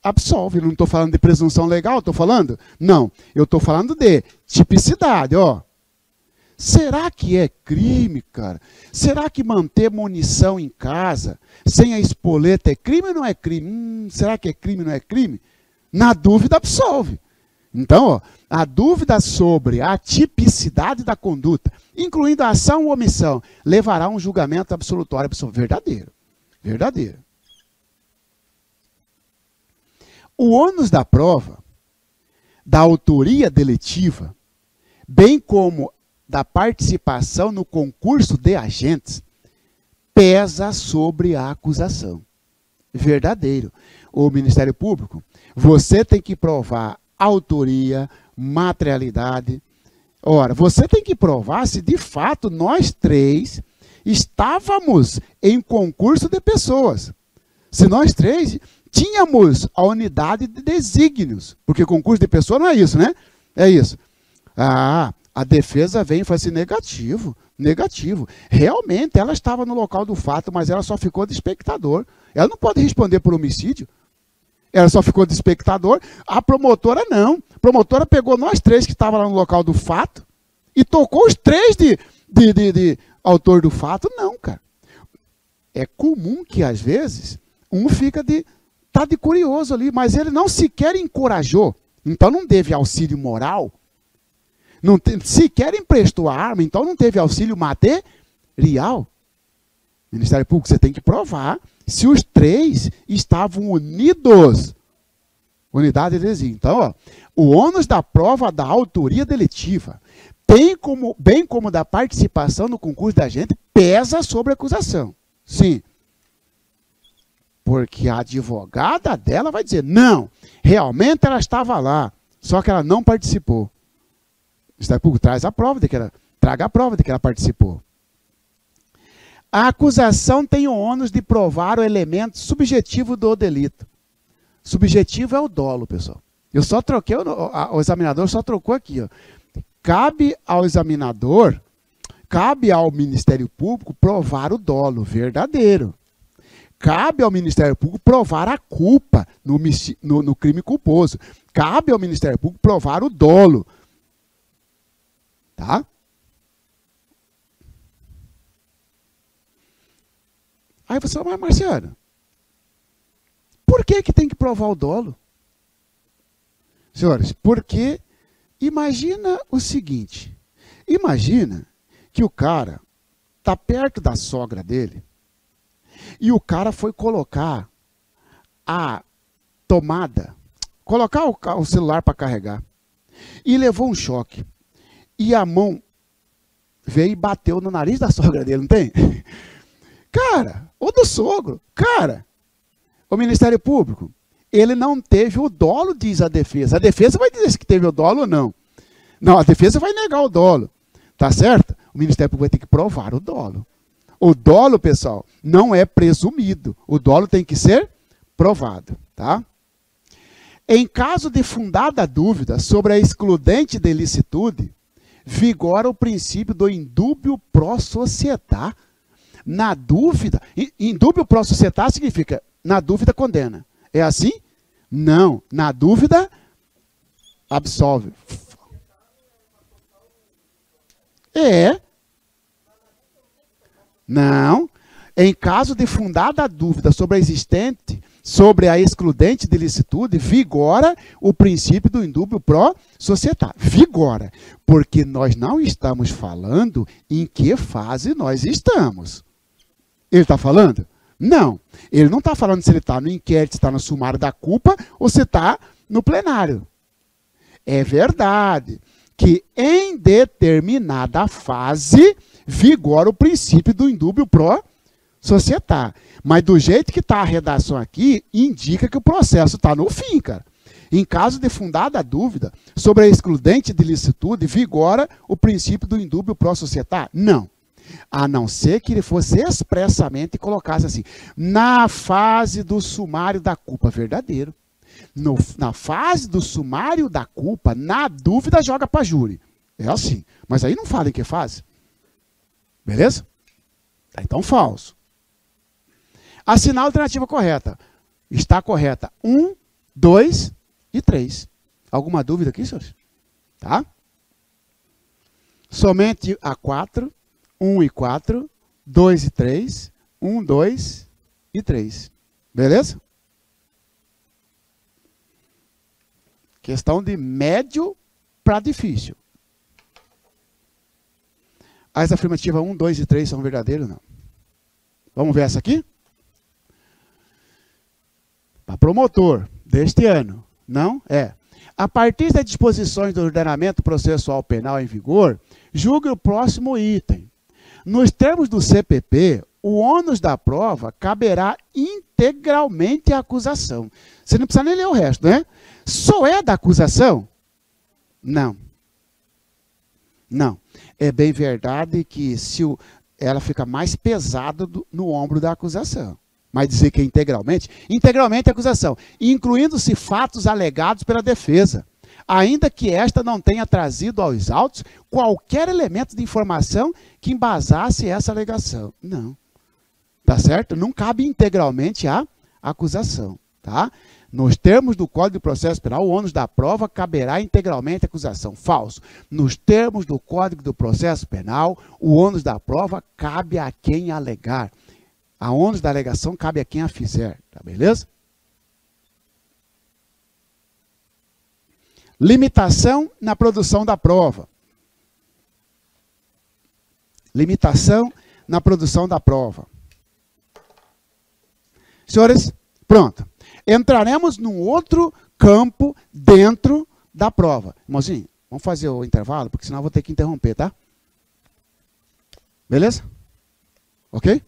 absolve. Não estou falando de presunção legal, estou falando? Não. Eu estou falando de tipicidade, ó. Será que é crime, cara? Será que manter munição em casa sem a espoleta é crime ou não é crime? Será que é crime ou não é crime? Na dúvida, absolve. Então, ó, a dúvida sobre a tipicidade da conduta, incluindo a ação ou omissão, levará a um julgamento absolutório. Verdadeiro. Verdadeiro. O ônus da prova, da autoria deletiva, bem como da participação no concurso de agentes, pesa sobre a acusação. Verdadeiro. O Ministério Público, você tem que provar autoria, materialidade. Ora, você tem que provar se de fato nós três estávamos em concurso de pessoas. Se nós três tínhamos a unidade de desígnios, porque concurso de pessoa não é isso, né? É isso. Ah, a defesa vem e fala assim, negativo, negativo. Realmente, ela estava no local do fato, mas ela só ficou de espectador. Ela não pode responder por homicídio. Ela só ficou de espectador. A promotora não. A promotora pegou nós três que estavam lá no local do fato e tocou os três de autor do fato. Não, cara. É comum que, às vezes, um fica tá de curioso ali, mas ele não sequer encorajou. Então, não teve auxílio moral. Não sequer emprestou a arma, então não teve auxílio material. Ministério Público, você tem que provar se os três estavam unidos. Unidade de desígnio. Então, ó, o ônus da prova da autoria deletiva, bem como da participação no concurso da agente, pesa sobre a acusação. Sim. Porque a advogada dela vai dizer, não, realmente ela estava lá, só que ela não participou. O Ministério Público traz a prova traga a prova de que ela participou. A acusação tem o ônus de provar o elemento subjetivo do delito. Subjetivo é o dolo, pessoal. Eu só troquei, o examinador só trocou aqui. Ó. Cabe ao examinador, cabe ao Ministério Público provar o dolo verdadeiro. Cabe ao Ministério Público provar a culpa no crime culposo. Cabe ao Ministério Público provar o dolo. Tá? Aí você fala, mas Marciano, por que tem que provar o dolo? Senhores, porque imagina o seguinte, imagina que o cara está perto da sogra dele e o cara foi colocar a tomada, colocar o celular para carregar e levou um choque. E a mão veio e bateu no nariz da sogra dele, não tem? Cara, ou do sogro. Cara, o Ministério Público, ele não teve o dolo, diz a defesa. A defesa vai dizer se teve o dolo ou não. Não, a defesa vai negar o dolo. Tá certo? O Ministério Público vai ter que provar o dolo. O dolo, pessoal, não é presumido. O dolo tem que ser provado, tá? Em caso de fundada dúvida sobre a excludente de ilicitude, vigora o princípio do indúbio pro societá. Na dúvida, indúbio pro societá significa, na dúvida condena. É assim? Não. Na dúvida, absolve. É. Não. Em caso de fundada dúvida sobre a existente sobre a excludente de licitude, vigora o princípio do indúbio pro societá. Vigora, porque nós não estamos falando em que fase nós estamos. Ele está falando? Não. Ele não está falando se ele está no inquérito, se está no sumário da culpa ou se está no plenário. É verdade que em determinada fase vigora o princípio do indúbio pro societá. Mas do jeito que está a redação aqui, indica que o processo está no fim, cara. Em caso de fundada dúvida sobre a excludente de licitude, vigora o princípio do indúbio pro societá? Não. A não ser que ele fosse expressamente e colocasse assim, na fase do sumário da culpa, verdadeiro. Na fase do sumário da culpa, na dúvida, joga para júri. É assim. Mas aí não fala em que fase. Beleza? Então, falso. Assinar a alternativa correta. Está correta 1, 2 e 3. Alguma dúvida aqui, senhores? Tá? Somente a 4, 1 e 4, 2 e 3, 1, 2 e 3. Beleza? Questão de médio para difícil. As afirmativas 1, 2 e 3 são verdadeiras ou não? Vamos ver essa aqui? Para promotor deste ano. Não? É. A partir das disposições do ordenamento processual penal em vigor, julgue o próximo item. Nos termos do CPP, o ônus da prova caberá integralmente à acusação. Você não precisa nem ler o resto, né? Só é da acusação? Não. Não. É bem verdade que ela fica mais pesada no ombro da acusação. Mas dizer que é integralmente é acusação, incluindo-se fatos alegados pela defesa, ainda que esta não tenha trazido aos autos qualquer elemento de informação que embasasse essa alegação. Não. Tá certo? Não cabe integralmente a acusação. Tá? Nos termos do Código de Processo Penal, o ônus da prova caberá integralmente à acusação. Falso. Nos termos do Código do Processo Penal, o ônus da prova cabe a quem alegar. A ônus da alegação cabe a quem a fizer. Tá beleza? Limitação na produção da prova. Limitação na produção da prova. Senhores, pronto. Entraremos num outro campo dentro da prova. Irmãozinho, vamos fazer o intervalo, porque senão eu vou ter que interromper, tá? Beleza? Ok?